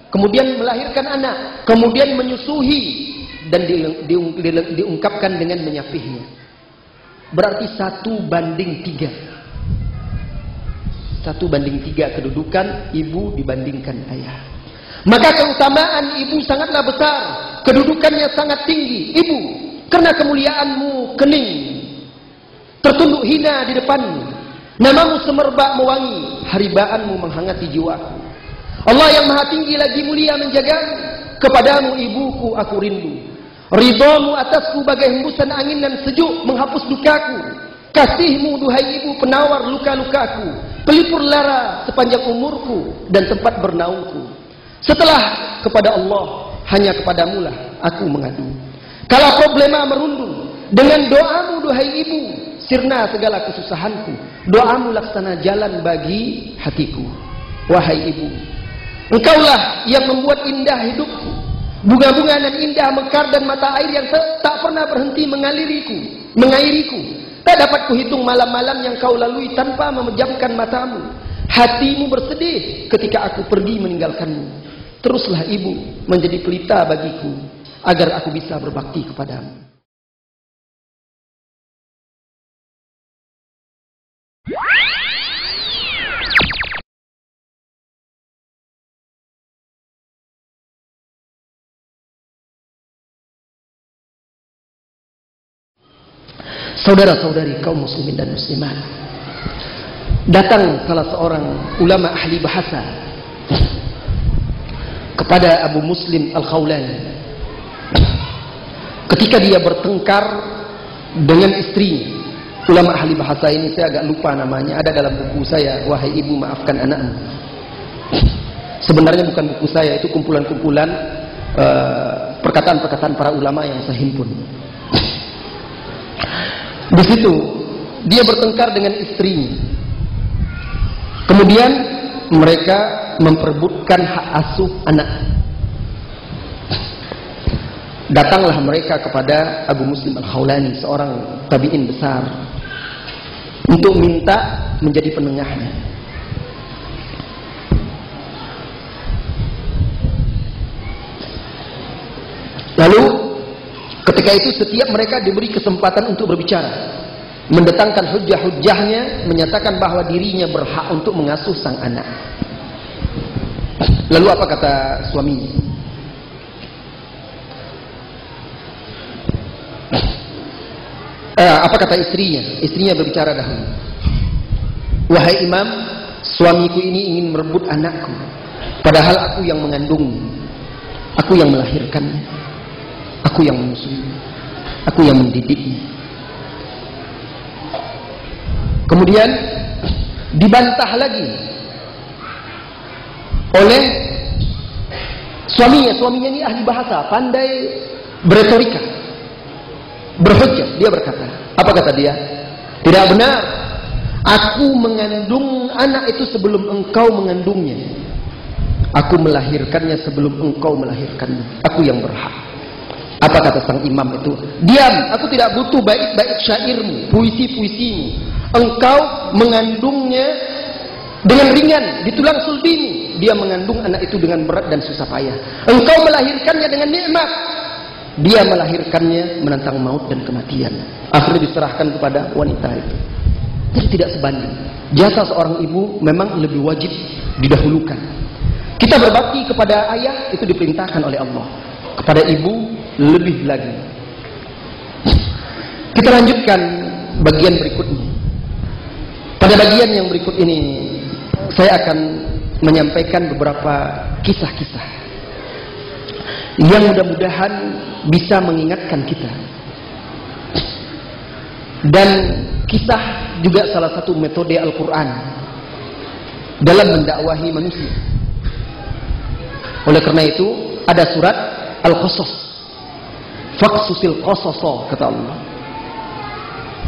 kemudian melahirkan anak, kemudian menyusui, dan diungkapkan dengan menyapihnya. Berarti 1:3. 1:3 kedudukan ibu dibandingkan ayah. Maka keutamaan ibu sangatlah besar, kedudukannya sangat tinggi. Ibu, karena kemuliaanmu kening, tertunduk hina di depanmu, namamu semerbak mewangi, haribaanmu menghangati jiwaku. Allah yang maha tinggi lagi mulia menjagamu. Kepadamu ibuku aku rindu. Ridhamu atasku bagai hembusan angin dan sejuk menghapus dukaku. Kasihmu duhai ibu penawar luka-lukaku, pelipur lara sepanjang umurku dan tempat bernaungku. Setelah kepada Allah, hanya kepadamulah aku mengadu. Kalau problema merundung, dengan doamu duhai ibu sirna segala kesusahanku. Doamu laksana jalan bagi hatiku. Wahai ibu, engkaulah yang membuat indah hidupku. Bunga-bunga dan indah mekar dan mata air yang tak pernah berhenti mengairiku. Tak dapat kuhitung malam-malam yang kau lalui tanpa memejamkan matamu. Hatimu bersedih ketika aku pergi meninggalkanmu. Teruslah ibu menjadi pelita bagiku, agar aku bisa berbakti kepadamu. Saudara-saudari kaum muslimin dan muslimat, datang salah seorang ulama ahli bahasa kepada Abu Muslim Al-Khawlani ketika dia bertengkar dengan istrinya. Ulama ahli bahasa ini saya agak lupa namanya, ada dalam buku saya, Wahai Ibu Maafkan Anakmu. Sebenarnya bukan buku saya, itu kumpulan-kumpulan perkataan-perkataan para ulama yang saya himpun. Di situ dia bertengkar dengan istrinya. Kemudian mereka memperebutkan hak asuh anak. Datanglah mereka kepada Abu Muslim Al-Khawlani, seorang tabi'in besar, untuk minta menjadi penengahnya. Lalu ketika itu setiap mereka diberi kesempatan untuk berbicara, mendatangkan hujah-hujahnya, menyatakan bahwa dirinya berhak untuk mengasuh sang anak. Lalu apa kata suaminya? Apa kata istrinya? Istrinya berbicara dahulu. Wahai imam, suamiku ini ingin merebut anakku, padahal aku yang mengandungnya, aku yang melahirkannya, aku yang menyusuinya, aku yang mendidiknya. Kemudian dibantah lagi oleh suaminya. Suaminya ini ahli bahasa, pandai beretorika, berhujjah. Dia berkata, apa kata dia? Tidak benar. Aku mengandung anak itu sebelum engkau mengandungnya. Aku melahirkannya sebelum engkau melahirkannya. Aku yang berhak. Apa kata sang imam itu? Diam, aku tidak butuh baik-baik syairmu, puisi-puisimu. Engkau mengandungnya dengan ringan di tulang sulbimu. Dia mengandung anak itu dengan berat dan susah payah. Engkau melahirkannya dengan nikmat. Dia melahirkannya menantang maut dan kematian. Akhirnya diserahkan kepada wanita itu. Jadi tidak sebanding. Jasa seorang ibu memang lebih wajib didahulukan. Kita berbakti kepada ayah itu diperintahkan oleh Allah. Kepada ibu lebih lagi. Kita lanjutkan bagian berikutnya. Pada bagian yang berikut ini saya akan menyampaikan beberapa kisah-kisah yang mudah-mudahan bisa mengingatkan kita. Dan kisah juga salah satu metode Al-Quran dalam mendakwahi manusia. Oleh karena itu ada surat Al-Qasas. Faqsusil qasasa, kata Allah.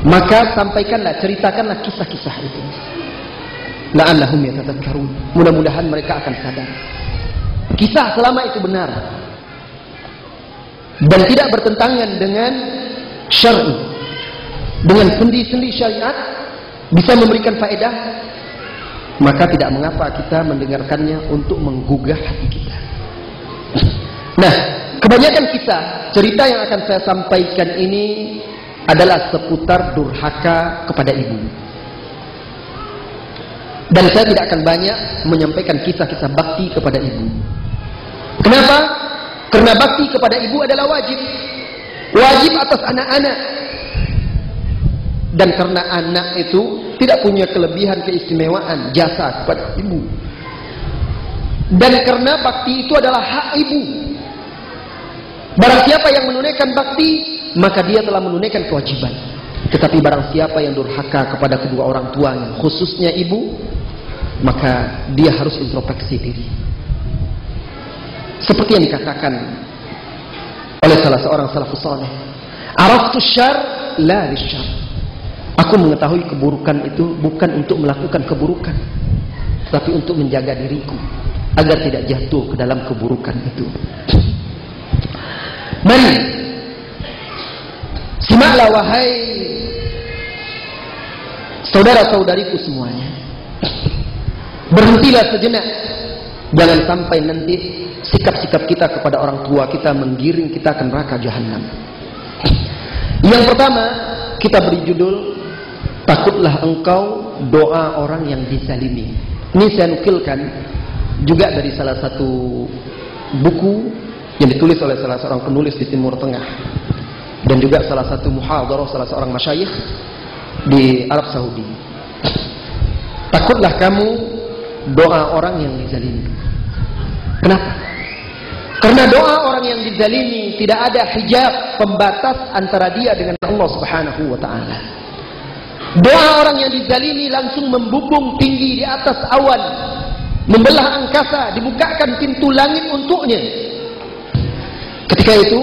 Maka sampaikanlah, ceritakanlah kisah-kisah itu. La'allahum yatadzakkarun. Mudah-mudahan mereka akan sadar. Kisah selama itu benar dan tidak bertentangan dengan syar'i, dengan sendi-sendi syariat, bisa memberikan faedah, maka tidak mengapa kita mendengarkannya untuk menggugah hati kita. Nah, kebanyakan kisah, cerita yang akan saya sampaikan ini adalah seputar durhaka kepada ibu. Dan saya tidak akan banyak menyampaikan kisah-kisah bakti kepada ibu. Kenapa? Karena bakti kepada ibu adalah wajib. Wajib atas anak-anak. Dan karena anak itu tidak punya kelebihan keistimewaan jasa kepada ibu. Dan karena bakti itu adalah hak ibu. Barang siapa yang menunaikan bakti, maka dia telah menunaikan kewajiban. Tetapi barang siapa yang durhaka kepada kedua orang tuanya, khususnya ibu, maka dia harus introspeksi diri. Seperti yang dikatakan oleh salah seorang salafus saleh, araftu syarr la lisyarr. Aku mengetahui keburukan itu bukan untuk melakukan keburukan, tapi untuk menjaga diriku agar tidak jatuh ke dalam keburukan itu. Mari simaklah wahai saudara-saudariku semuanya. Berhentilah sejenak. Jangan sampai nanti sikap-sikap kita kepada orang tua kita menggiring kita ke neraka jahanam. Yang pertama, kita beri judul, takutlah engkau doa orang yang dizalimi. Ini saya nukilkan juga dari salah satu buku yang ditulis oleh salah seorang penulis di Timur Tengah, dan juga salah satu muhadharah salah seorang masyayikh di Arab Saudi. Takutlah kamu doa orang yang dizalimi. Kenapa? Karena doa orang yang dizalimi tidak ada hijab pembatas antara dia dengan Allah Subhanahu wa taala. Doa orang yang dizalimi langsung membubung tinggi di atas awan, membelah angkasa, dibukakan pintu langit untuknya. Ketika itu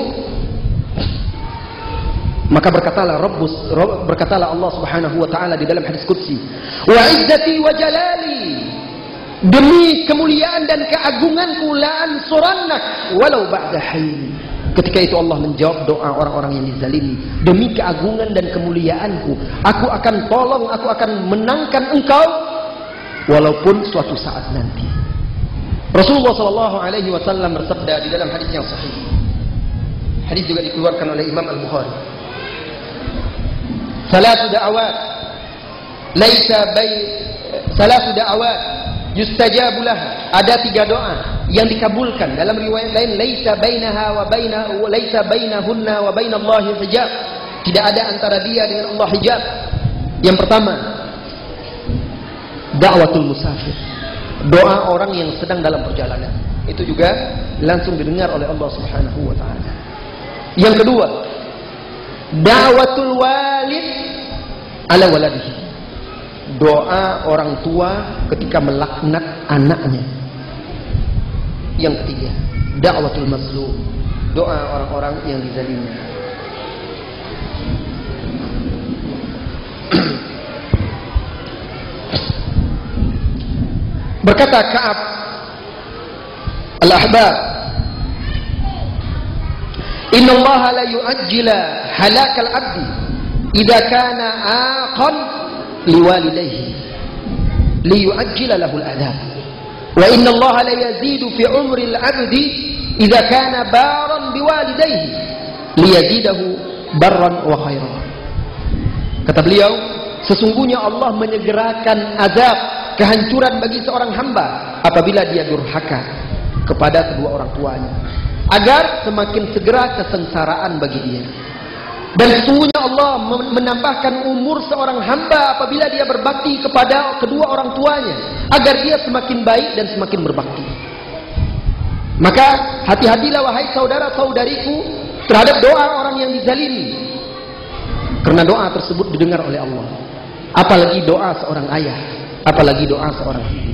maka berkatalah Allah Subhanahu wa taala di dalam hadis qudsi, wa izzati wa jalali, demi kemuliaan dan keagunganku la ansurannak walau ba'da hayy. Ketika itu Allah menjawab doa orang-orang yang dizalimi, demi keagungan dan kemuliaanku aku akan tolong, aku akan menangkan engkau walaupun suatu saat nanti. Rasulullah SAW bersabda di dalam hadis yang sahih. Hadis juga dikeluarkan oleh Imam Al-Bukhari. Salatu da'awat yustajabu laha. Ada 3 doa yang dikabulkan. Dalam riwayat lain, laisa bainahunna wa bainallahi hijab. Tidak ada antara dia dengan Allah hijab. Yang pertama, da'watul musafir. Doa orang yang sedang dalam perjalanan. Itu juga langsung didengar oleh Allah Subhanahu wa taala. Yang kedua, da'watul walid ala waladihi. Doa orang tua ketika melaknat anaknya. Yang ketiga, da'watul mazlum. Doa orang-orang yang dizalimi. Berkata Ka'ab Al-Ahbar, Innallaha la yu'ajjila halakal 'abdi idza kana aqan liwalidayhi liyu'ajjila lahu al-'adab. Wa innallaha la yazidu fi 'umri al-'abdi idza kana baran biwalidayhi liyazidahu barran wa khairan. Kata beliau, sesungguhnya Allah menyegerakan azab, kehancuran bagi seorang hamba apabila dia durhaka kepada kedua orang tuanya, agar semakin segera kesengsaraan bagi dia. Dan sesungguhnya Allah menambahkan umur seorang hamba apabila dia berbakti kepada kedua orang tuanya, agar dia semakin baik dan semakin berbakti. Maka hati-hatilah wahai saudara-saudariku terhadap doa orang yang dizalimi, karena doa tersebut didengar oleh Allah. Apalagi doa seorang ayah, apalagi doa seorang ibu.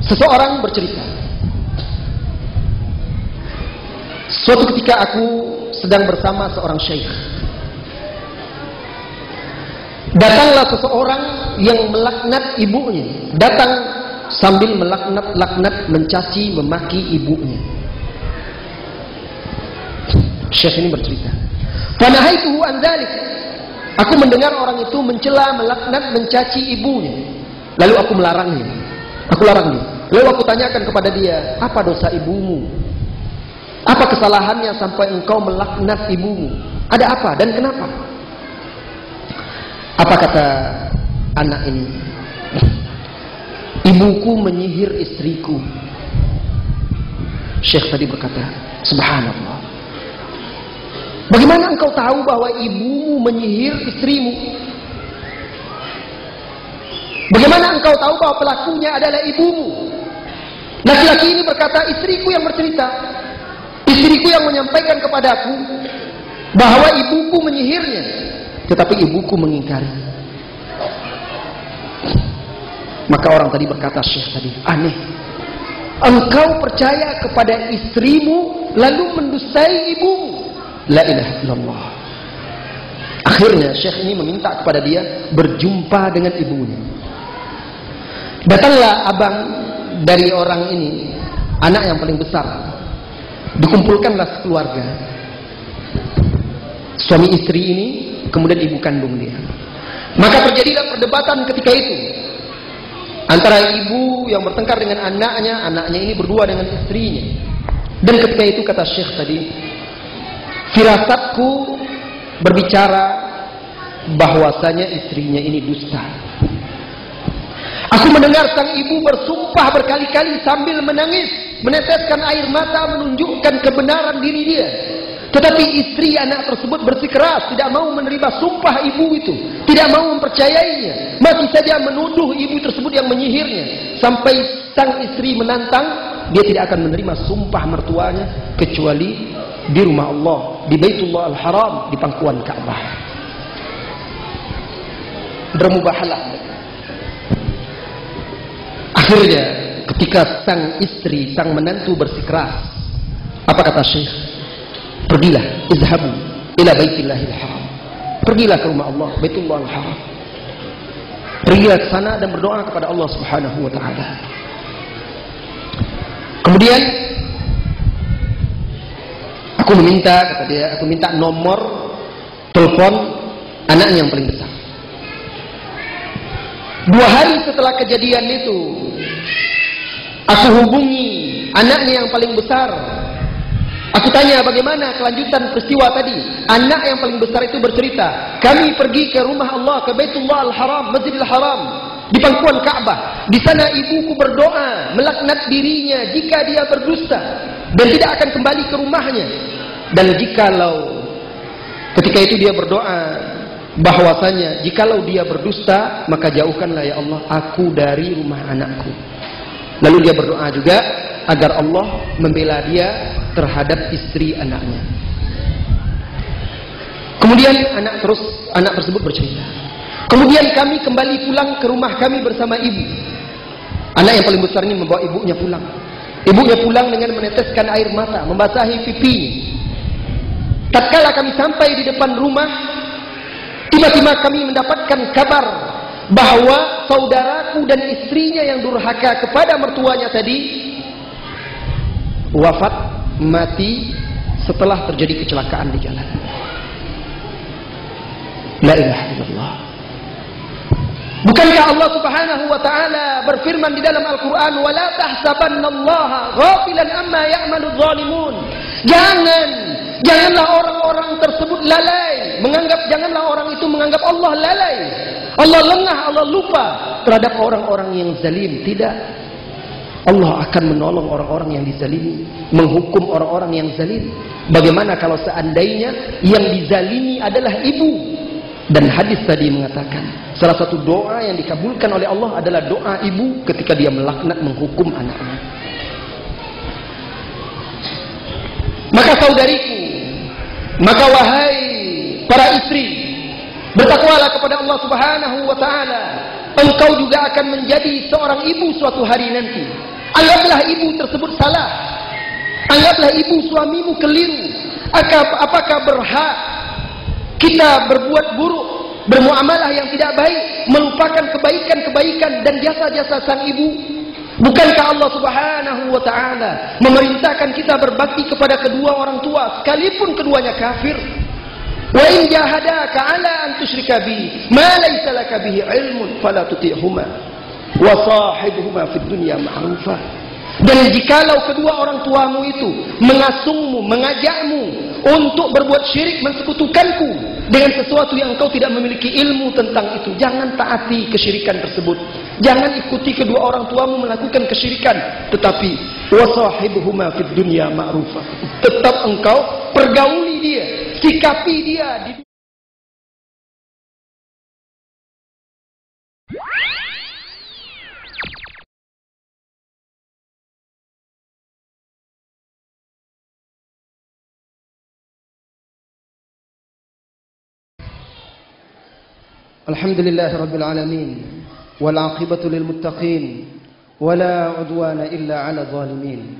Seseorang bercerita, suatu ketika aku sedang bersama seorang syekh. Datanglah seseorang yang melaknat ibunya. Datang sambil melaknat, mencaci, memaki ibunya. Syekh ini bercerita, "Fanahaituhu an dzalik." Aku mendengar orang itu mencela, melaknat, mencaci ibunya. Lalu aku melarangnya. Aku larang dia. Lalu aku tanyakan kepada dia, "Apa dosa ibumu? Apa kesalahannya sampai engkau melaknat ibumu? Ada apa dan kenapa?" Apa kata anak ini? "Ibuku menyihir istriku." Syekh tadi berkata, "Subhanallah. Bagaimana engkau tahu bahwa ibumu menyihir istrimu? Bagaimana engkau tahu bahwa pelakunya adalah ibumu?" Laki-laki ini berkata, "Istriku yang bercerita. Istriku yang menyampaikan kepadaku bahwa ibuku menyihirnya, tetapi ibuku mengingkari." Maka orang tadi berkata, Syekh tadi, "Aneh. Engkau percaya kepada istrimu lalu mendustai ibumu." La ilaha illallah. Akhirnya Syekh ini meminta kepada dia berjumpa dengan ibunya. Datanglah abang dari orang ini, anak yang paling besar. Dikumpulkanlah sekeluarga, suami istri ini, kemudian ibu kandung dia. Maka terjadilah perdebatan ketika itu antara ibu yang bertengkar dengan anaknya ini berdua dengan istrinya. Dan ketika itu kata Syekh tadi, firasatku berbicara bahwasanya istrinya ini dusta. Aku mendengar sang ibu bersumpah berkali-kali sambil menangis, meneteskan air mata menunjukkan kebenaran diri dia. Tetapi istri anak tersebut bersikeras, tidak mau menerima sumpah ibu itu, tidak mau mempercayainya, masih saja menuduh ibu tersebut yang menyihirnya. Sampai sang istri menantang, dia tidak akan menerima sumpah mertuanya kecuali di rumah Allah, di Baitullah Al-Haram, di pangkuan Ka'bah. Bermubahalah. Akhirnya ketika sang istri, sang menantu bersikeras, apa kata Syekh? "Pergilah, izhabu ila Baitillahil Haram." Pergilah ke rumah Allah, Baitullah Al-Haram. Pergilah ke sana dan berdoa kepada Allah Subhanahu wa taala. Kemudian aku meminta, kata dia, aku minta nomor telepon anaknya yang paling besar. 2 hari setelah kejadian itu, aku hubungi anaknya yang paling besar. Aku tanya bagaimana kelanjutan peristiwa tadi. Anak yang paling besar itu bercerita, "Kami pergi ke rumah Allah, ke Baitullah Al-Haram, Masjidil Haram, di pangkuan Ka'bah. Di sana ibuku berdoa, melaknat dirinya jika dia berdusta dan tidak akan kembali ke rumahnya. Dan jikalau ketika itu dia berdoa bahwasanya jikalau dia berdusta, maka jauhkanlah ya Allah aku dari rumah anakku." Lalu dia berdoa juga agar Allah membela dia terhadap istri anaknya. Kemudian anak tersebut bercerita, "Kemudian kami kembali pulang ke rumah kami bersama ibu." Anak yang paling besar ini membawa ibunya pulang. Ibunya pulang dengan meneteskan air mata, membasahi pipinya. Tatkala kami sampai di depan rumah, tiba-tiba kami mendapatkan kabar bahwa saudaraku dan istrinya yang durhaka kepada mertuanya tadi wafat mati setelah terjadi kecelakaan di jalan. La ilaha illallah. Bukankah Allah Subhanahu wa taala berfirman di dalam Al-Qur'an, "Wa la tahsabannallaha ghafilan amma ya'maludz zalimun." Janganlah orang-orang tersebut lalai, janganlah orang itu menganggap Allah lalai. Allah lengah, Allah lupa terhadap orang-orang yang zalim. Tidak. Allah akan menolong orang-orang yang dizalimi, menghukum orang-orang yang zalim. Bagaimana kalau seandainya yang dizalimi adalah ibu? Dan hadis tadi mengatakan, salah satu doa yang dikabulkan oleh Allah adalah doa ibu ketika dia melaknat, menghukum anaknya. Maka saudariku, maka wahai para istri, bertakwalah kepada Allah Subhanahu wa taala. Engkau juga akan menjadi seorang ibu suatu hari nanti. Anggaplah ibu tersebut salah. Anggaplah ibu suamimu keliru. Apakah berhak kita berbuat buruk, bermuamalah yang tidak baik, melupakan kebaikan-kebaikan dan jasa-jasa sang ibu? Bukankah Allah Subhanahu wa taala memerintahkan kita berbakti kepada kedua orang tua sekalipun keduanya kafir? Wa in jahadaka 'ala an tusyrika bi ma laysa laka bihi 'ilmun fala tuti'huma wa sahibhuma fid dunya ma'rufa. Dan jikalau kedua orang tuamu itu mengasuhmu, mengajakmu untuk berbuat syirik, mensekutukanku dengan sesuatu yang engkau tidak memiliki ilmu tentang itu, jangan taati kesyirikan tersebut. Jangan ikuti kedua orang tuamu melakukan kesyirikan, tetapi wasahibuhuma fid dunya ma'rufa. Tetap engkau pergauli dia, sikapi dia di Alhamdulillah Rabbil Alamin, wal aqibatu lil muttaqin, wala udwana illa ala zalimin.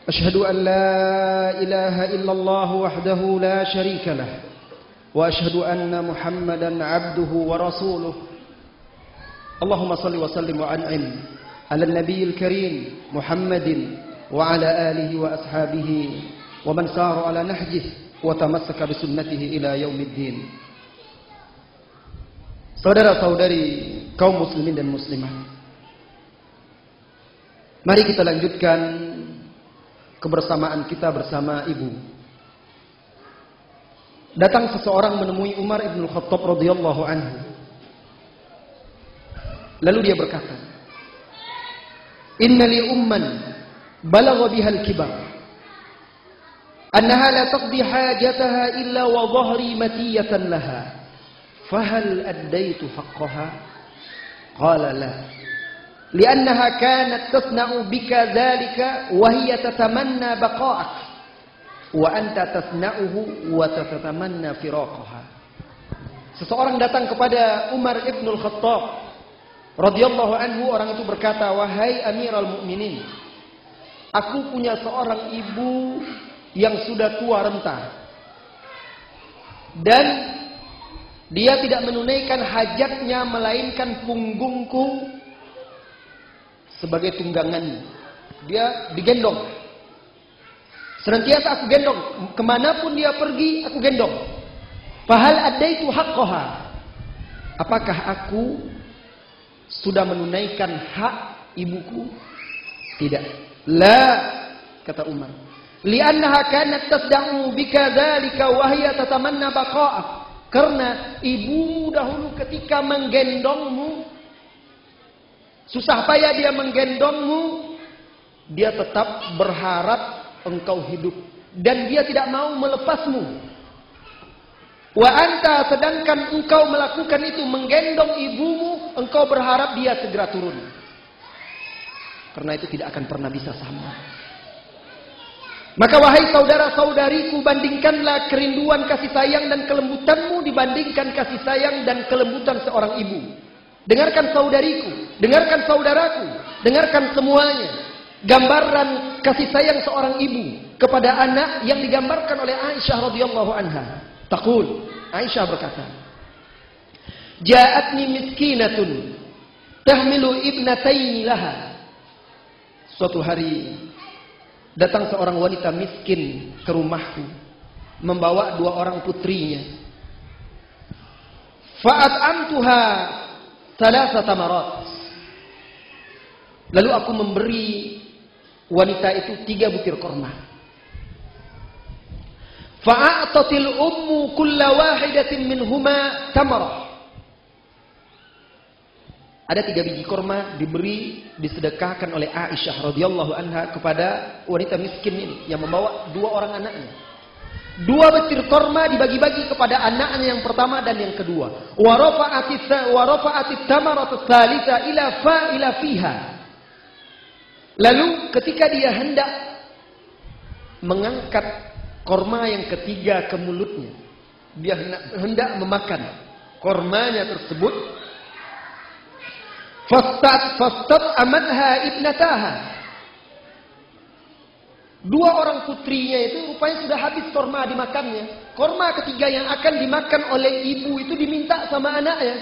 Ashhadu an la ilaha illallah wahdahu la sharika lah, wa ashhadu anna Muhammadan abduhu wa rasuluh. Allahumma salli wa sallim wa an'im ala nabiyil karim Muhammadin wa ala alihi wa ashabihi wa man sara ala nahjihi wa tamassaka bi sunnatihi ila yaumiddin. Saudara-saudari kaum muslimin dan muslimat, mari kita lanjutkan kebersamaan kita bersama ibu. Datang seseorang menemui Umar ibn Khattab radhiyallahu anhu. Lalu dia berkata, "Inna li umman balagha biha al-kibar, annaha la taqdi hajataha illa wa dhahri matiyatan laha. فهل أديت حقها؟ قال لا، لأنها كانت تصنع بك ذلك وهي تتمنى بقاءك وأنت تصنعه وتتمنى فراقها." Seseorang datang kepada Umar ibn Khattab radhiyallahu anhu. Orang itu berkata, "Wahai Amirul Mukminin, aku punya seorang ibu yang sudah tua renta, dan dia tidak menunaikan hajatnya melainkan punggungku sebagai tunggangan. Dia digendong. Senantiasa aku gendong. Kemanapun dia pergi, aku gendong. Fahal adaitu haqqaha? Apakah aku sudah menunaikan hak ibuku? Tidak. La, kata Umar. Li'annaha kanat tasda'u bika dzalika wa hiya tatamanna baqa'ak. Karena ibumu dahulu ketika menggendongmu, susah payah dia menggendongmu, dia tetap berharap engkau hidup. Dan dia tidak mau melepasmu. Wa anta, sedangkan engkau melakukan itu, menggendong ibumu, engkau berharap dia segera turun. Karena itu tidak akan pernah bisa sama. Maka wahai saudara-saudariku, bandingkanlah kerinduan kasih sayang dan kelembutanmu dibandingkan kasih sayang dan kelembutan seorang ibu. Dengarkan saudariku, dengarkan saudaraku, dengarkan semuanya. Gambaran kasih sayang seorang ibu kepada anak yang digambarkan oleh Aisyah radhiyallahu anha. Taqul, Aisyah berkata, "Ja'atni miskinatun tahmilu ibnataini laha." Suatu hari datang seorang wanita miskin ke rumahku, membawa 2 orang putrinya. Fa'at'amtuha 3 tamarat. Lalu aku memberi wanita itu 3 butir korma. Fa'atatil ummu kulla wahidatin minhuma tamarah. Ada 3 biji korma diberi, disedekahkan oleh Aisyah radhiyallahu anha kepada wanita miskin ini yang membawa 2 orang anaknya. 2 butir korma dibagi-bagi kepada anaknya yang pertama dan yang kedua. Wa rafa'atit tamaratu tsalitsa ila fiha. Lalu ketika dia hendak mengangkat korma yang ketiga ke mulutnya, dia hendak memakan kormanya tersebut, Fastat amadha ibnataha. 2 orang putrinya itu rupanya sudah habis korma dimakannya. Korma ketiga yang akan dimakan oleh ibu itu diminta sama anaknya.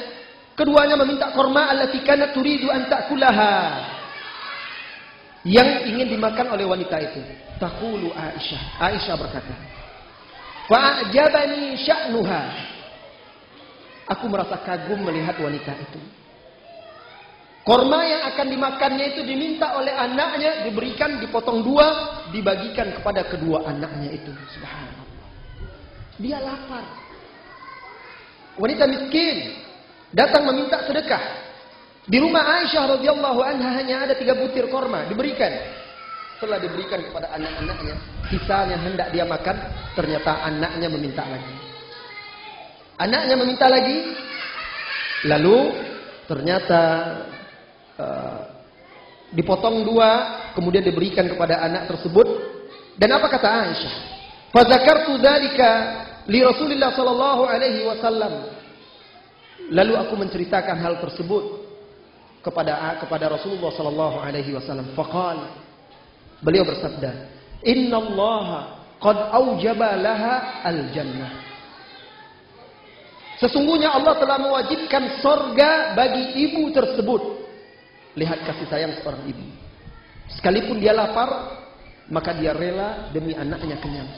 Keduanya meminta korma allati kanat turidu an ta'kulaha, yang ingin dimakan oleh wanita itu. Taqulu Aisyah. Aisyah berkata, fa'ajabani sya'nuha. Aku merasa kagum melihat wanita itu. Korma yang akan dimakannya itu diminta oleh anaknya, diberikan, dipotong 2, dibagikan kepada kedua anaknya itu. Subhanallah. Dia lapar. Wanita miskin datang meminta sedekah. Di rumah Aisyah radhiyallahu anha hanya ada 3 butir korma, diberikan. Setelah diberikan kepada anak-anaknya, sisanya hendak dia makan, ternyata anaknya meminta lagi. Anaknya meminta lagi, lalu ternyata dipotong 2, kemudian diberikan kepada anak tersebut. Dan apa kata Aisyah? Fazakartu dzalika li Rasulillah sallallahu alaihi wasallam. Lalu aku menceritakan hal tersebut kepada Rasulullah sallallahu alaihi wasallam. Faqala, beliau bersabda, "Innallaha qad aujaba laha al-jannah." Sesungguhnya Allah telah mewajibkan surga bagi ibu tersebut. Lihat kasih sayang seorang ibu. Sekalipun dia lapar, maka dia rela demi anaknya kenyang.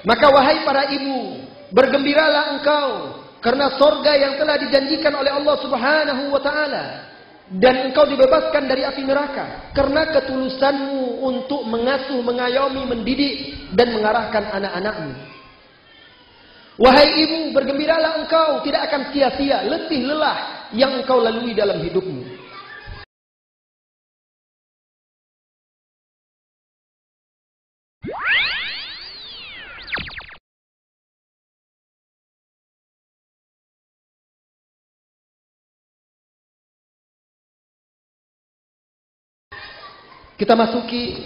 Maka wahai para ibu, bergembiralah engkau karena surga yang telah dijanjikan oleh Allah Subhanahu wa taala, dan engkau dibebaskan dari api neraka karena ketulusanmu untuk mengasuh, mengayomi, mendidik dan mengarahkan anak-anakmu. Wahai ibu, bergembiralah engkau tidak akan sia-sia letih lelah yang engkau lalui dalam hidupmu. Kita masuki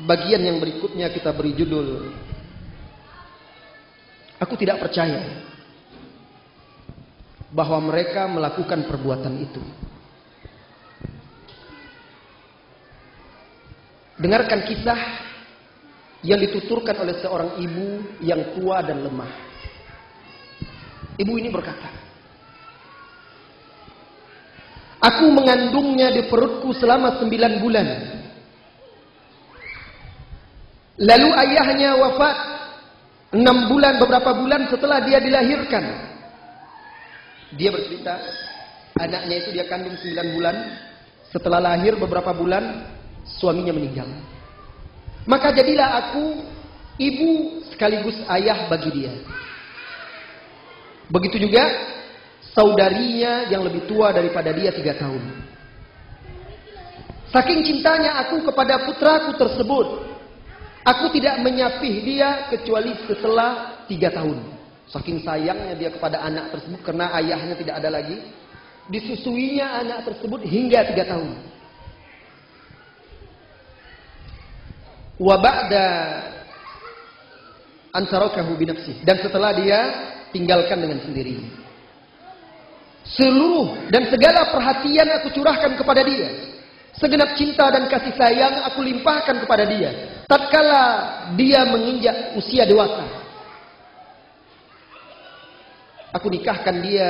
bagian yang berikutnya, kita beri judul, aku tidak percaya bahwa mereka melakukan perbuatan itu. Dengarkan kisah yang dituturkan oleh seorang ibu yang tua dan lemah. Ibu ini berkata, aku mengandungnya di perutku selama 9 bulan. Lalu ayahnya wafat 6 bulan, beberapa bulan setelah dia dilahirkan. Dia bercerita, anaknya itu dia kandung 9 bulan. Setelah lahir beberapa bulan, suaminya meninggal. Maka jadilah aku ibu sekaligus ayah bagi dia. Begitu juga saudarinya yang lebih tua daripada dia 3 tahun. Saking cintanya aku kepada putraku tersebut, aku tidak menyapih dia kecuali setelah 3 tahun. Saking sayangnya dia kepada anak tersebut karena ayahnya tidak ada lagi, disusuinya anak tersebut hingga 3 tahun. Wa ba'da an tarakahu bi nafsihi, dan setelah dia tinggalkan dengan sendirinya. Seluruh dan segala perhatian aku curahkan kepada dia. Segenap cinta dan kasih sayang aku limpahkan kepada dia tatkala dia menginjak usia dewasa. Aku nikahkan dia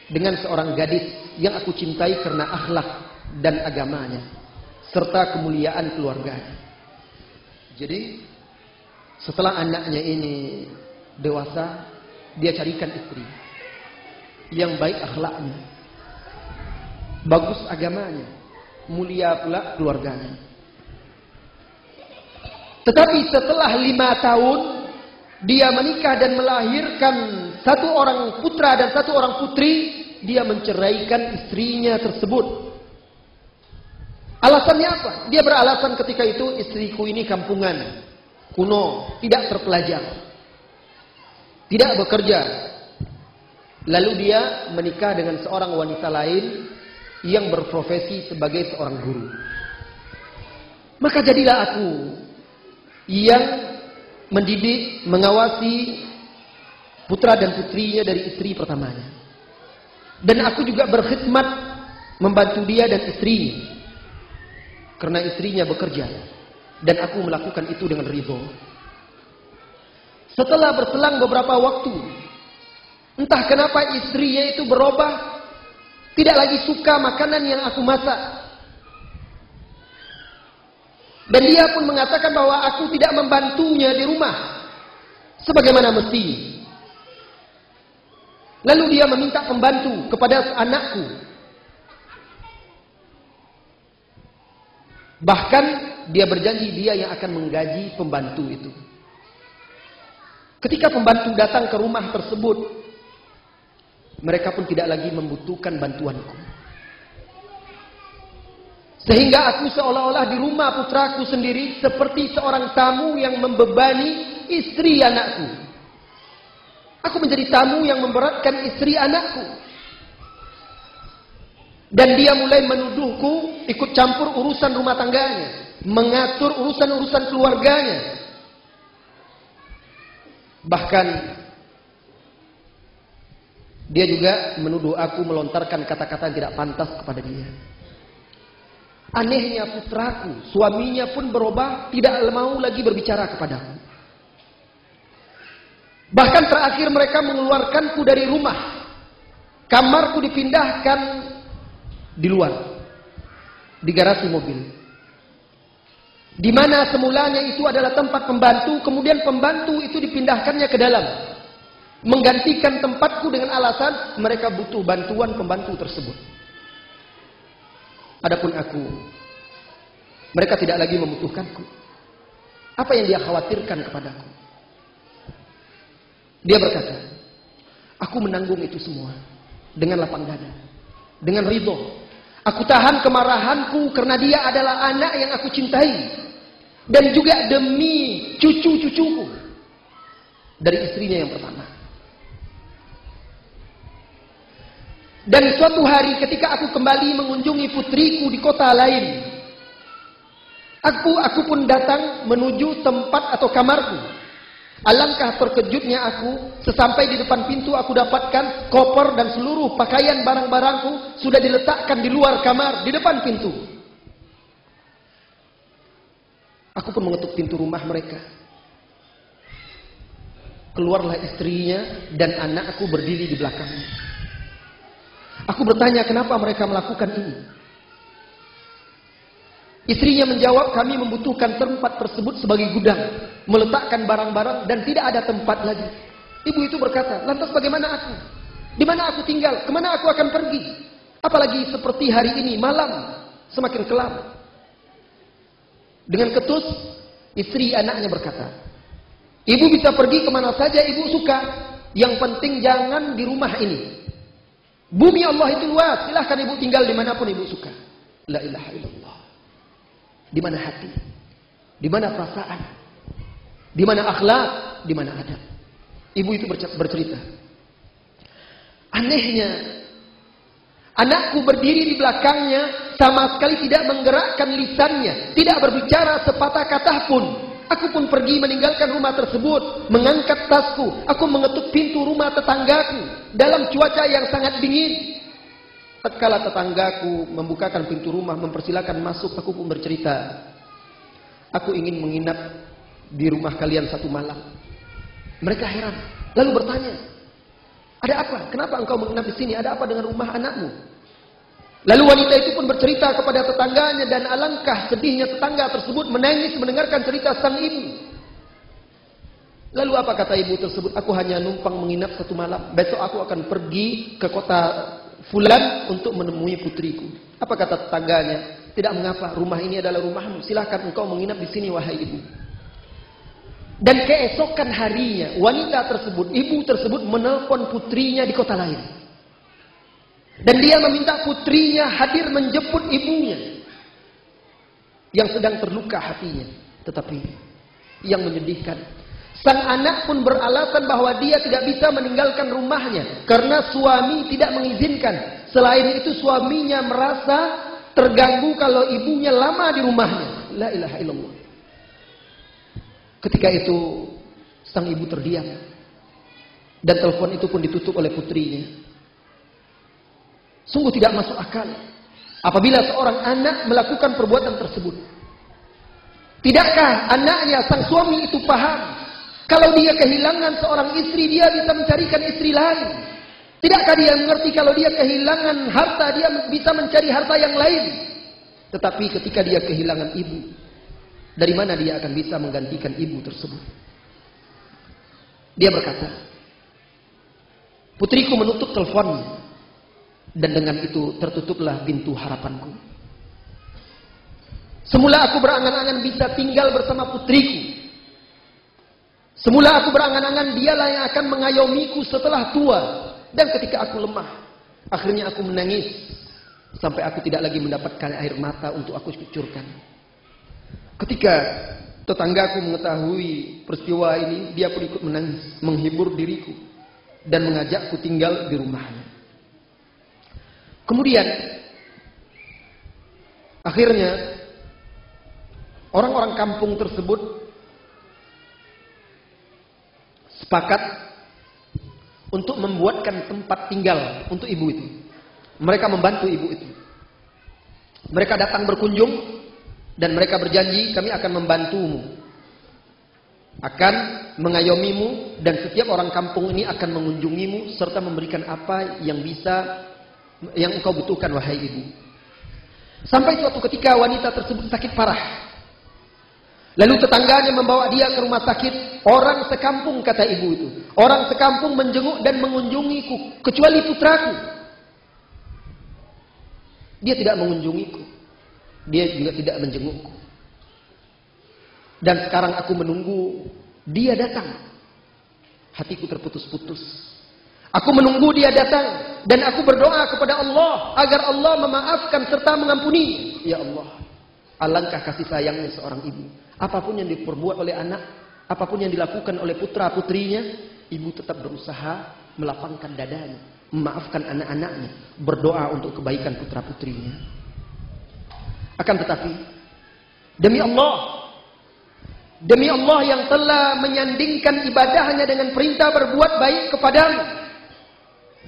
dengan seorang gadis yang aku cintai karena akhlak dan agamanya serta kemuliaan keluarganya. Jadi setelah anaknya ini dewasa, dia carikan istri yang baik akhlaknya, bagus agamanya, mulia pula keluarganya. Tetapi setelah 5 tahun dia menikah dan melahirkan 1 orang putra dan 1 orang putri, dia menceraikan istrinya tersebut. Alasannya apa? Dia beralasan ketika itu, istriku ini kampungan, kuno, tidak terpelajar, tidak bekerja. Lalu dia menikah dengan seorang wanita lain yang berprofesi sebagai seorang guru. Maka jadilah aku yang mendidik, mengawasi putra dan putrinya dari istri pertamanya. Dan aku juga berkhidmat membantu dia dan istrinya, karena istrinya bekerja, dan aku melakukan itu dengan ridho. Setelah berselang beberapa waktu, entah kenapa istrinya itu berubah, tidak lagi suka makanan yang aku masak. Dan dia pun mengatakan bahwa aku tidak membantunya di rumah sebagaimana mesti. Lalu dia meminta pembantu kepada anakku. Bahkan dia berjanji dia yang akan menggaji pembantu itu. Ketika pembantu datang ke rumah tersebut, mereka pun tidak lagi membutuhkan bantuanku. Sehingga aku seolah-olah di rumah putraku sendiri seperti seorang tamu yang membebani istri anakku. Aku menjadi tamu yang memberatkan istri anakku. Dan dia mulai menuduhku ikut campur urusan rumah tangganya, mengatur urusan-urusan keluarganya. Bahkan dia juga menuduh aku melontarkan kata-kata yang tidak pantas kepada dia. Anehnya putraku, suaminya pun berubah, tidak mau lagi berbicara kepadaku. Bahkan terakhir mereka mengeluarkanku dari rumah. Kamarku dipindahkan di luar, di garasi mobil. Di mana semulanya itu adalah tempat pembantu, kemudian pembantu itu dipindahkannya ke dalam, menggantikan tempatku dengan alasan mereka butuh bantuan pembantu tersebut. Adapun aku, mereka tidak lagi membutuhkanku. Apa yang dia khawatirkan kepadaku? Dia berkata, aku menanggung itu semua dengan lapang dada, dengan ridho. Aku tahan kemarahanku karena dia adalah anak yang aku cintai, dan juga demi cucu-cucuku dari istrinya yang pertama. Dan suatu hari ketika aku kembali mengunjungi putriku di kota lain, aku pun datang menuju tempat atau kamarku. Alangkah terkejutnya aku, sesampai di depan pintu aku dapatkan koper dan seluruh pakaian barang-barangku sudah diletakkan di luar kamar, di depan pintu. Aku pun mengetuk pintu rumah mereka. Keluarlah istrinya dan anakku berdiri di belakangnya. Aku bertanya kenapa mereka melakukan ini. Istrinya menjawab, kami membutuhkan tempat tersebut sebagai gudang, meletakkan barang-barang dan tidak ada tempat lagi. Ibu itu berkata, lantas bagaimana aku? Di mana aku tinggal? Kemana aku akan pergi? Apalagi seperti hari ini, malam semakin kelam. Dengan ketus, istri anaknya berkata, ibu bisa pergi kemana saja ibu suka, yang penting jangan di rumah ini. Bumi Allah itu luas, silahkan ibu tinggal dimanapun ibu suka. La ilaha illallah. Di mana hati, di mana perasaan, di mana akhlak, di mana adab. Ibu itu bercerita. Anehnya, anakku berdiri di belakangnya sama sekali tidak menggerakkan lisannya, tidak berbicara sepatah kata pun. Aku pun pergi meninggalkan rumah tersebut, mengangkat tasku. Aku mengetuk pintu rumah tetanggaku dalam cuaca yang sangat dingin. Tatkala tetanggaku membukakan pintu rumah, mempersilakan masuk, aku pun bercerita, aku ingin menginap di rumah kalian 1 malam. Mereka heran, lalu bertanya, ada apa? Kenapa engkau menginap di sini? Ada apa dengan rumah anakmu? Lalu wanita itu pun bercerita kepada tetangganya, dan alangkah sedihnya tetangga tersebut menangis mendengarkan cerita sang ibu. Lalu apa kata ibu tersebut? Aku hanya numpang menginap 1 malam. Besok aku akan pergi ke kota Fulan untuk menemui putriku. Apa kata tetangganya? Tidak mengapa, rumah ini adalah rumahmu. Silahkan engkau menginap di sini, wahai ibu. Dan keesokan harinya, wanita tersebut, ibu tersebut menelpon putrinya di kota lain. Dan dia meminta putrinya hadir menjemput ibunya yang sedang terluka hatinya. Tetapi yang menyedihkan, sang anak pun beralasan bahwa dia tidak bisa meninggalkan rumahnya karena suami tidak mengizinkan. Selain itu suaminya merasa terganggu kalau ibunya lama di rumahnya. La ilaha illallah. Ketika itu sang ibu terdiam, dan telepon itu pun ditutup oleh putrinya. Sungguh tidak masuk akal apabila seorang anak melakukan perbuatan tersebut. Tidakkah anaknya, sang suami itu paham kalau dia kehilangan seorang istri, dia bisa mencarikan istri lain? Tidakkah dia mengerti kalau dia kehilangan harta, dia bisa mencari harta yang lain? Tetapi ketika dia kehilangan ibu, dari mana dia akan bisa menggantikan ibu tersebut? Dia berkata, putriku menutup teleponnya, dan dengan itu tertutuplah pintu harapanku. Semula aku berangan-angan bisa tinggal bersama putriku. Semula aku berangan-angan dialah yang akan mengayomiku setelah tua. Dan ketika aku lemah, akhirnya aku menangis sampai aku tidak lagi mendapatkan air mata untuk aku kucurkan. Ketika tetanggaku mengetahui peristiwa ini, dia pun ikut menangis, menghibur diriku dan mengajakku tinggal di rumahnya. Kemudian akhirnya orang-orang kampung tersebut sepakat untuk membuatkan tempat tinggal untuk ibu itu. Mereka membantu ibu itu. Mereka datang berkunjung dan mereka berjanji, kami akan membantumu, akan mengayomimu, dan setiap orang kampung ini akan mengunjungimu serta memberikan apa yang engkau butuhkan, wahai ibu. Sampai suatu ketika wanita tersebut sakit parah. Lalu tetangganya membawa dia ke rumah sakit. Orang sekampung, kata ibu itu, orang sekampung menjenguk dan mengunjungiku, kecuali putraku. Dia tidak mengunjungiku, dia juga tidak menjengukku. Dan sekarang aku menunggu dia datang. Hatiku terputus-putus. Aku menunggu dia datang, dan aku berdoa kepada Allah agar Allah memaafkan serta mengampuni. Ya Allah, alangkah kasih sayangnya seorang ibu. Apapun yang diperbuat oleh anak, apapun yang dilakukan oleh putra-putrinya, ibu tetap berusaha melapangkan dadanya, memaafkan anak-anaknya, berdoa untuk kebaikan putra-putrinya. Akan tetapi, demi Allah yang telah menyandingkan ibadahnya dengan perintah berbuat baik kepadamu,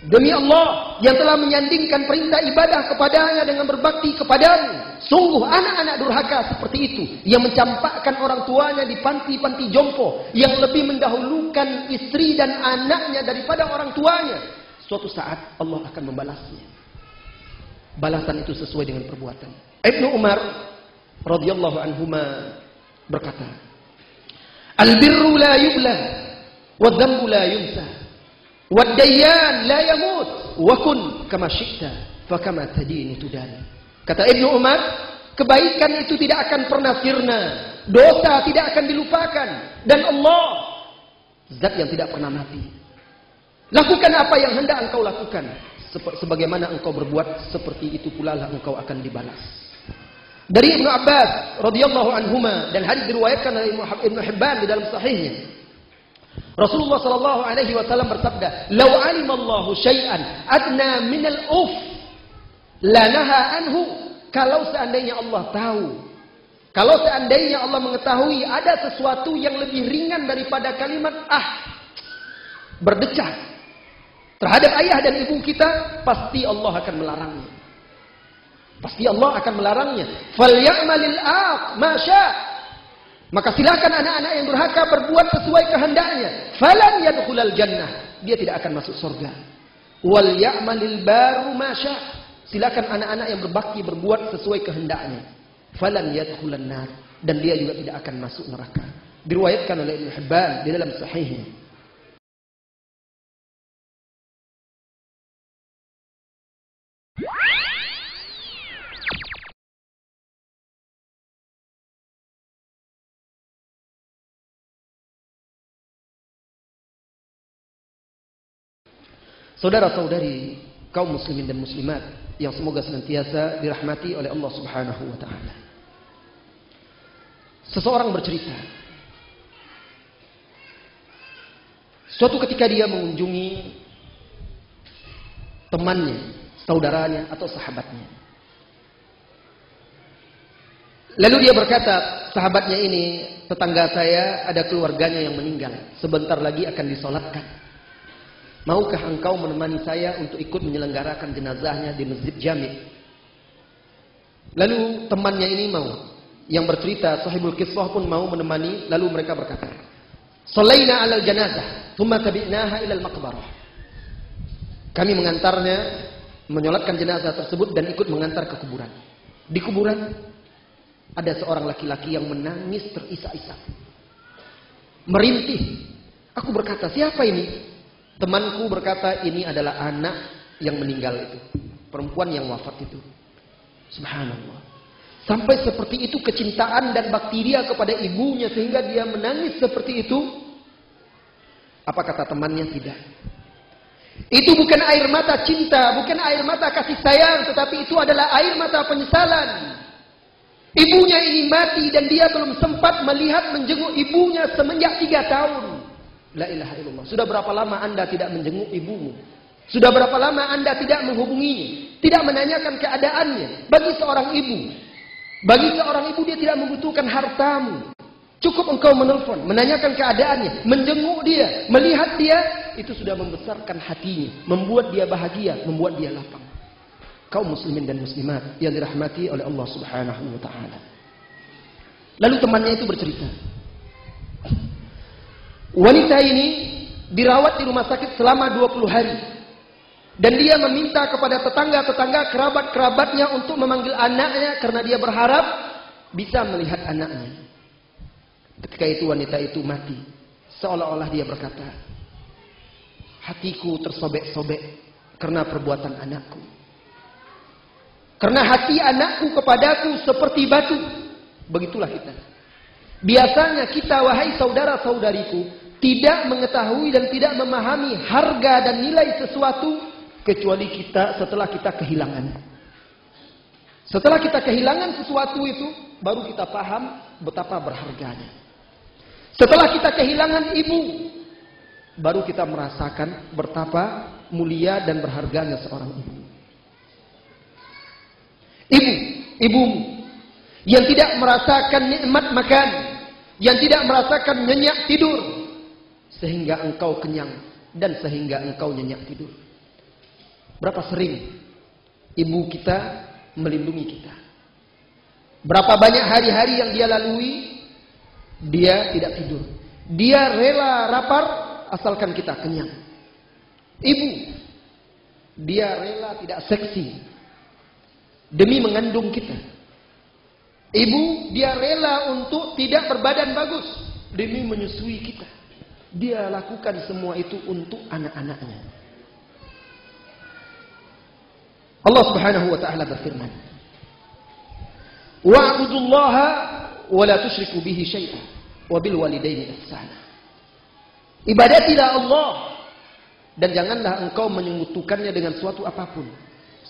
demi Allah yang telah menyandingkan perintah ibadah kepadanya dengan berbakti kepadamu, sungguh anak-anak durhaka seperti itu yang mencampakkan orang tuanya di panti-panti jompo, yang lebih mendahulukan istri dan anaknya daripada orang tuanya, suatu saat Allah akan membalasnya. Balasan itu sesuai dengan perbuatan. Ibnu Umar radhiyallahu anhuma berkata, "Al-birru la yubla, wadh-dhanbu la yunsa, wad-dayyan la yamut, wa kun kama syi'ta, fa kama tadini tudani." Kata Ibnu Umar, kebaikan itu tidak akan pernah sirna, dosa tidak akan dilupakan, dan Allah zat yang tidak pernah mati. Lakukan apa yang hendak engkau lakukan, sebagaimana engkau berbuat, seperti itu pula lah engkau akan dibalas. Dari Ibnu Abbas radhiyallahu anhuma, dan hadis diriwayatkan oleh Ibnu Hibban di dalam sahihnya, Rasulullah sallallahu alaihi wasallam bersabda, "Lau alimallahu syai'an adna minal uf lanaha anhu." Kalau seandainya Allah tahu, kalau seandainya Allah mengetahui ada sesuatu yang lebih ringan daripada kalimat berdecak terhadap ayah dan ibu kita, pasti Allah akan melarangnya. Pasti Allah akan melarangnya. Falyamalil ma syaa. Maka silakan anak-anak yang durhaka berbuat sesuai kehendaknya. Falan yadkhulal jannah. Dia tidak akan masuk surga. Wal ya'malil baru ma syaa. Silakan anak-anak yang berbakti berbuat sesuai kehendaknya. Falan yadkhulan nar, dan dia juga tidak akan masuk neraka. Diriwayatkan oleh Ibnu Hibban di dalam sahihnya. Saudara-saudari kaum muslimin dan muslimat yang semoga senantiasa dirahmati oleh Allah Subhanahu wa taala. Seseorang bercerita, suatu ketika dia mengunjungi temannya, saudaranya atau sahabatnya. Lalu dia berkata, sahabatnya ini, tetangga saya ada keluarganya yang meninggal, sebentar lagi akan disolatkan. Maukah engkau menemani saya untuk ikut menyelenggarakan jenazahnya di Masjid Jami'? Lalu temannya ini mau. Yang bercerita, sahibul kisah pun mau menemani. Lalu mereka berkata, Shalaina 'alal janazah, thumma tabi'naha ilal maqbarah. Kami mengantarnya, menyolatkan jenazah tersebut dan ikut mengantar ke kuburan. Di kuburan ada seorang laki-laki yang menangis terisak-isak, merintih. Aku berkata, siapa ini? Temanku berkata, ini adalah anak yang meninggal itu, perempuan yang wafat itu. Subhanallah. Sampai seperti itu kecintaan dan bakti dia kepada ibunya sehingga dia menangis seperti itu. Apa kata temannya? Tidak. Itu bukan air mata cinta, bukan air mata kasih sayang, tetapi itu adalah air mata penyesalan. Ibunya ini mati dan dia belum sempat melihat menjenguk ibunya semenjak 3 tahun. La ilaha illallah. Sudah berapa lama Anda tidak menjenguk ibumu? Sudah berapa lama Anda tidak menghubunginya? Tidak menanyakan keadaannya? Bagi seorang ibu dia tidak membutuhkan hartamu. Cukup engkau menelpon, menanyakan keadaannya, menjenguk dia, melihat dia, itu sudah membesarkan hatinya, membuat dia bahagia, membuat dia lapang. Kaum muslimin dan muslimat yang dirahmati oleh Allah Subhanahu wa taala. Lalu temannya itu bercerita, wanita ini dirawat di rumah sakit selama 20 hari. Dan dia meminta kepada tetangga-tetangga, kerabat-kerabatnya untuk memanggil anaknya karena dia berharap bisa melihat anaknya. Ketika itu wanita itu mati. Seolah-olah dia berkata, hatiku tersobek-sobek karena perbuatan anakku. Karena hati anakku kepadaku seperti batu. Begitulah kita. Biasanya kita, wahai saudara-saudariku, tidak mengetahui dan tidak memahami harga dan nilai sesuatu kecuali kita setelah kita kehilangan. Setelah kita kehilangan sesuatu itu, baru kita paham betapa berharganya. Setelah kita kehilangan ibu, baru kita merasakan betapa mulia dan berharganya seorang ibu. Ibumu yang tidak merasakan nikmat makan, yang tidak merasakan nyenyak tidur, sehingga engkau kenyang dan sehingga engkau nyenyak tidur. Berapa sering ibu kita melindungi kita? Berapa banyak hari-hari yang dia lalui, dia tidak tidur. Dia rela lapar asalkan kita kenyang. Ibu, dia rela tidak seksi demi mengandung kita. Ibu, dia rela untuk tidak berbadan bagus demi menyusui kita. Dia lakukan semua itu untuk anak-anaknya. Allah Subhanahu wa taala berfirman, "Wa'budullaha wa la tusyriku bihi syai'an wa bil walidaini ihsana." Ibadatilah Allah dan janganlah engkau menyekutukannya dengan suatu apapun,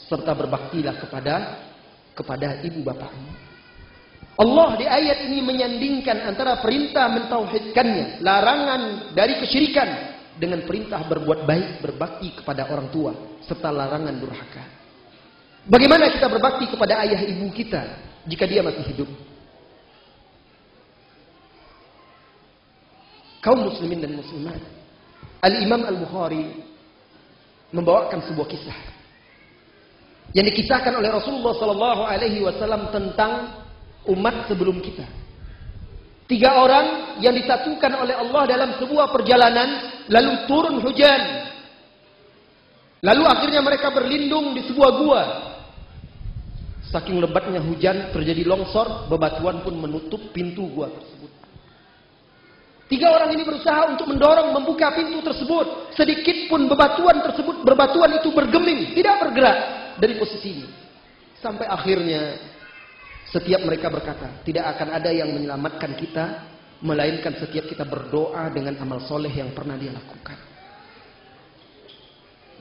serta berbaktilah kepada ibu bapakmu. Allah di ayat ini menyandingkan antara perintah mentauhidkannya, larangan dari kesyirikan, dengan perintah berbuat baik, berbakti kepada orang tua, serta larangan durhaka. Bagaimana kita berbakti kepada ayah ibu kita jika dia masih hidup? Kaum muslimin dan muslimat, Al-Imam Al-Bukhari membawakan sebuah kisah yang dikisahkan oleh Rasulullah SAW tentang umat sebelum kita. 3 orang yang disatukan oleh Allah dalam sebuah perjalanan, lalu turun hujan. Lalu akhirnya mereka berlindung di sebuah gua. Saking lebatnya hujan, terjadi longsor, bebatuan pun menutup pintu gua tersebut. 3 orang ini berusaha untuk mendorong, membuka pintu tersebut. Sedikit pun bebatuan itu bergeming, tidak bergerak dari posisinya. Sampai akhirnya setiap mereka berkata, tidak akan ada yang menyelamatkan kita, melainkan setiap kita berdoa dengan amal soleh yang pernah dia lakukan.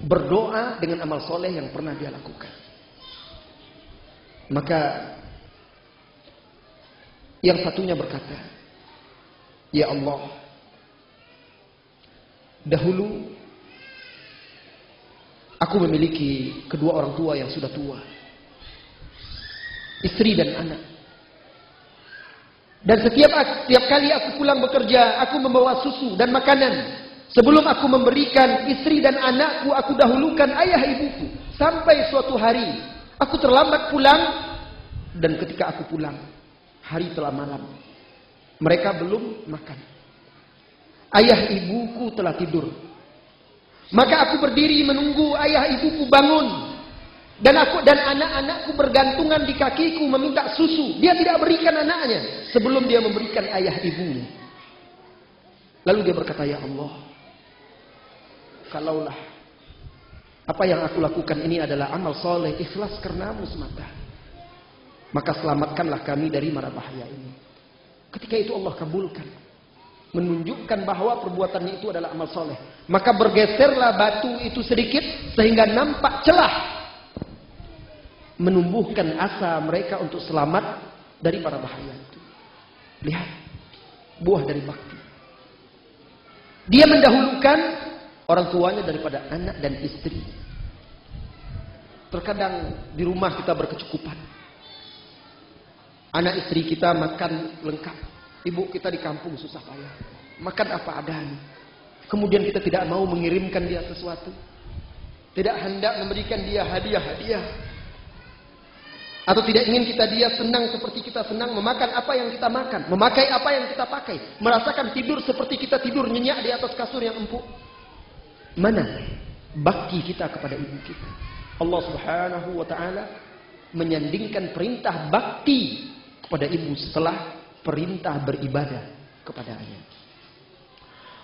Berdoa dengan amal soleh yang pernah dia lakukan. Maka yang satunya berkata, ya Allah, dahulu aku memiliki kedua orang tua yang sudah tua, istri dan anak. Dan setiap kali aku pulang bekerja, aku membawa susu dan makanan. Sebelum aku memberikan istri dan anakku, aku dahulukan ayah ibuku. Sampai suatu hari aku terlambat pulang, dan ketika aku pulang, hari telah malam. Mereka belum makan. Ayah ibuku telah tidur. Maka aku berdiri menunggu ayah ibuku bangun. Dan anak-anakku bergantungan di kakiku meminta susu. Dia tidak berikan anaknya sebelum dia memberikan ayah ibunya. Lalu dia berkata, ya Allah, kalaulah apa yang aku lakukan ini adalah amal soleh, ikhlas karenamu semata, maka selamatkanlah kami dari mara bahaya ini. Ketika itu Allah kabulkan, menunjukkan bahwa perbuatannya itu adalah amal soleh. Maka bergeserlah batu itu sedikit sehingga nampak celah, menumbuhkan asa mereka untuk selamat dari para bahaya itu. Lihat buah dari bakti. Dia mendahulukan orang tuanya daripada anak dan istri. Terkadang di rumah kita berkecukupan. Anak istri kita makan lengkap. Ibu kita di kampung susah payah. Makan apa adanya. Kemudian kita tidak mau mengirimkan dia sesuatu. Tidak hendak memberikan dia hadiah-hadiah. Atau tidak ingin dia senang seperti kita senang. Memakan apa yang kita makan. Memakai apa yang kita pakai. Merasakan tidur seperti kita tidur nyenyak di atas kasur yang empuk. Mana bakti kita kepada ibu kita? Allah Subhanahu wa ta'ala menyandingkan perintah bakti kepada ibu setelah perintah beribadah kepadanya.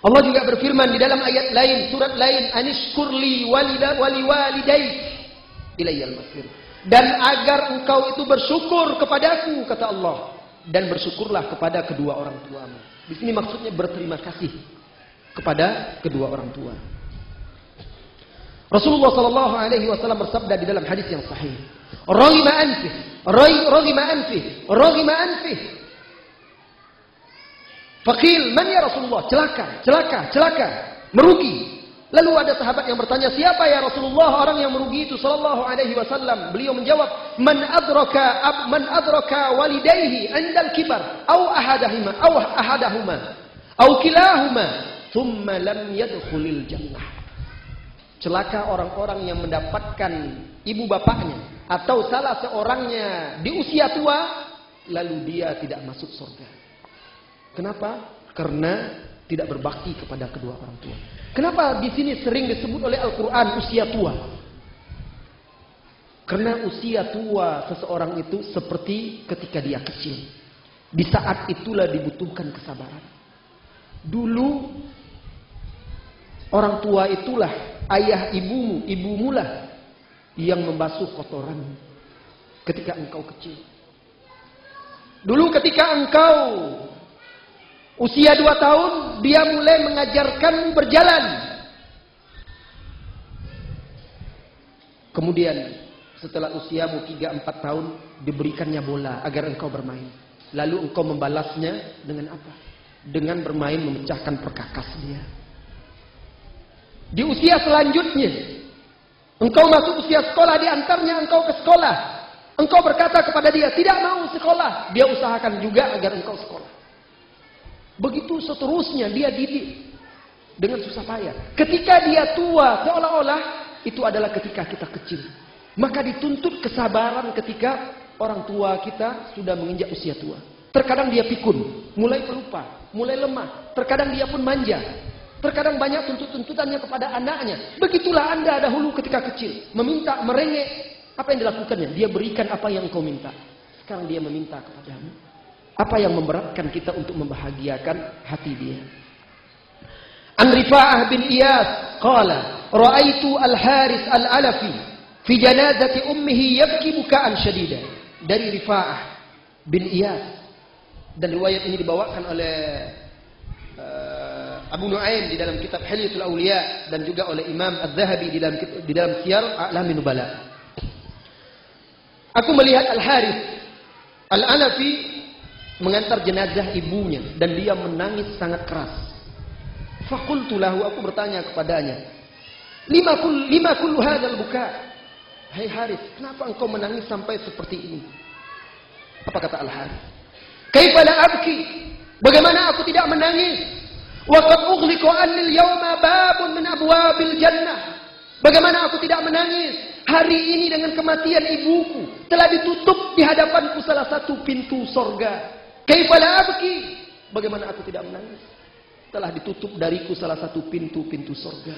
Allah juga berfirman di dalam ayat lain, surat lain, anishkurli waliwalidaik ilayyal masir. Dan agar engkau itu bersyukur kepadaku, kata Allah, dan bersyukurlah kepada kedua orang tuamu. Di sini maksudnya berterima kasih kepada kedua orang tua. Rasulullah sallallahu alaihi wasallam bersabda di dalam hadis yang sahih, "Raghima anfih, raghima anfih, raghima anfih." Faqil, "Man ya Rasulullah?" Celaka, merugi. Lalu ada sahabat yang bertanya, "Siapa ya Rasulullah orang yang merugi itu?" Sallallahu alaihi wasallam, beliau menjawab, "Man adraka walidayhi 'indal kibar, aw ahadahuma, aw kilahuma, thumma lam yadkhulil jannah." Celaka orang-orang yang mendapatkan ibu bapaknya atau salah seorangnya di usia tua, lalu dia tidak masuk surga. Kenapa? Karena tidak berbakti kepada kedua orang tua. Kenapa di sini sering disebut oleh Al-Quran usia tua? Karena usia tua seseorang itu seperti ketika dia kecil. Di saat itulah dibutuhkan kesabaran. Dulu orang tua itulah, ayah ibumu lah yang membasuh kotoranmu ketika engkau kecil. Dulu ketika engkau usia 2 tahun, dia mulai mengajarkanmu berjalan. Kemudian setelah usiamu 3-4 tahun, diberikannya bola agar engkau bermain. Lalu engkau membalasnya dengan apa? Dengan bermain memecahkan perkakas dia. Di usia selanjutnya, engkau masuk usia sekolah, diantarnya engkau ke sekolah. Engkau berkata kepada dia, tidak mau sekolah. Dia usahakan juga agar engkau sekolah. Begitu seterusnya dia didik dengan susah payah. Ketika dia tua, seolah-olah itu adalah ketika kita kecil. Maka dituntut kesabaran ketika orang tua kita sudah menginjak usia tua. Terkadang dia pikun, mulai pelupa, mulai lemah. Terkadang dia pun manja. Terkadang banyak tuntutannya kepada anaknya. Begitulah Anda dahulu ketika kecil. Meminta, merengek. Apa yang dilakukannya? Dia berikan apa yang engkau minta. Sekarang dia meminta kepadamu. Apa yang memberatkan kita untuk membahagiakan hati dia? An Rifa'ah bin Iyas qala ra'aitu al-Haris al-Alafi fi janazati ummihi yabki bukaan syadida. Dari Rifa'ah bin Iyas, dan riwayat ini dibawakan oleh Abu Nuaim di dalam kitab Hilyatul Awliya dan juga oleh Imam Az-Zahabi di dalam Siyar A'lamin Nubala. Aku melihat Al-Harith Al-Anafi mengantar jenazah ibunya dan dia menangis sangat keras. Faqultu lahu, aku bertanya kepadanya, lima kullu hadzal buka? Hai Harith, kenapa engkau menangis sampai seperti ini? Apa kata Al-Harith? Kaifa la abki? Bagaimana aku tidak menangis? Wa qad ughliqa anni al-yawma babun min abwabil jannah. Bagaimana aku tidak menangis? Hari ini dengan kematian ibuku telah ditutup di hadapanku salah satu pintu sorga. Kaifa la abki? Bagaimana aku tidak menangis? Telah ditutup dariku salah satu pintu-pintu sorga.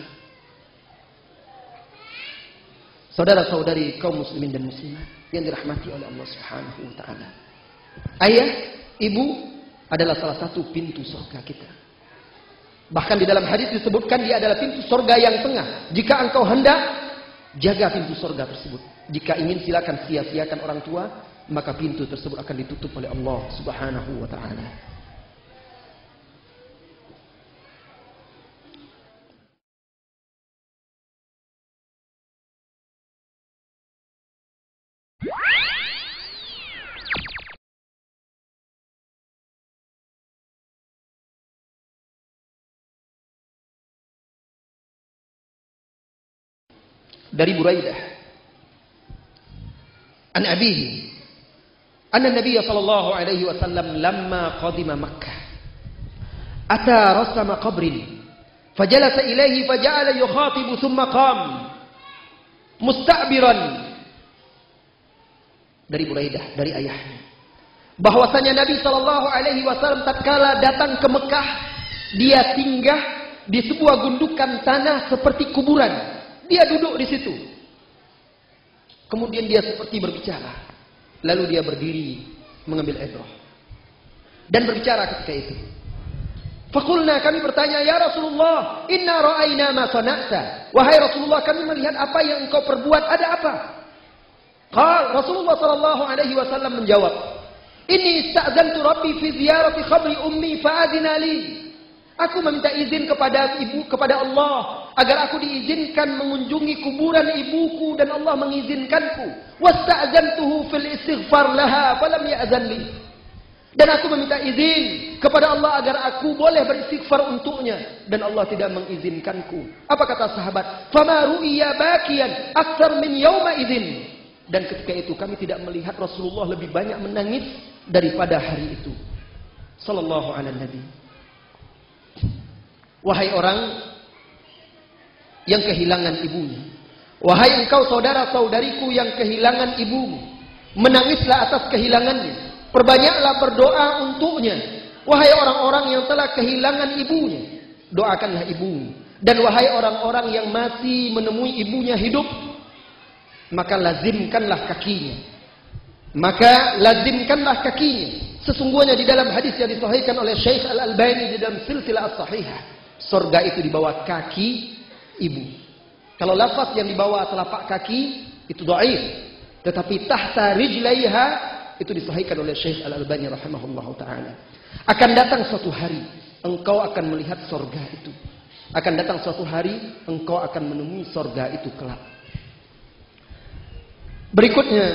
Saudara-saudari kaum muslimin dan muslimat yang dirahmati oleh Allah Subhanahu wa taala. Ayah, ibu adalah salah satu pintu surga kita. Bahkan di dalam hadis disebutkan dia adalah pintu surga yang tengah. Jika engkau hendak, jaga pintu surga tersebut. Jika ingin, silakan sia-siakan orang tua, maka pintu tersebut akan ditutup oleh Allah Subhanahu wa taala. Dari Buraidah an abihi anna Nabiy sallallahu alaihi wasallam lamma qadima Makkah ata rasama qabrin fajalasa ilaihi faja'ala yukhatibu thumma qam musta'biran. Dari Buraidah, dari ayahnya, bahwasanya Nabi sallallahu alaihi wasallam tatkala datang ke Mekah, dia singgah di sebuah gundukan tanah seperti kuburan. Dia duduk di situ. Kemudian dia seperti berbicara. Lalu dia berdiri mengambil ibrah dan berbicara ketika itu. Faqulna, kami bertanya, ya Rasulullah, inna ra'ayna ma sana'ta. Wahai Rasulullah, kami melihat apa yang engkau perbuat, ada apa? Rasulullah sallallahu alaihi wasallam menjawab, inni ista'zantu rabbi fi ziyarati qabri ummi fa'adina li. Aku meminta izin kepada Allah agar aku diizinkan mengunjungi kuburan ibuku dan Allah mengizinkanku. Wasta'zantuhu fil istighfar laha falam ya'zan li. Dan aku meminta izin kepada Allah agar aku boleh beristighfar untuknya dan Allah tidak mengizinkanku. Apa kata sahabat? Fama ru'iya bakiyan aktsar min yauma idzin. Dan ketika itu kami tidak melihat Rasulullah lebih banyak menangis daripada hari itu. Sallallahu alaihi nabi. Wahai orang yang kehilangan ibunya, wahai engkau saudara-saudariku yang kehilangan ibumu, menangislah atas kehilangannya, perbanyaklah berdoa untuknya. Wahai orang-orang yang telah kehilangan ibunya, doakanlah ibumu. Dan wahai orang-orang yang masih menemui ibunya hidup, maka lazimkanlah kakinya. Sesungguhnya di dalam hadis yang disahihkan oleh Syekh Al-Albani di dalam Silsilah As-Sahihah, surga itu di bawah kaki ibu. Kalau lafaz yang di bawah telapak kaki itu dhaif, tetapi tahta rijlaiha itu disahihkan oleh Syekh Al-Albani rahimahullahu taala. Akan datang suatu hari engkau akan melihat surga itu. Akan datang suatu hari engkau akan menemui surga itu kelak. Berikutnya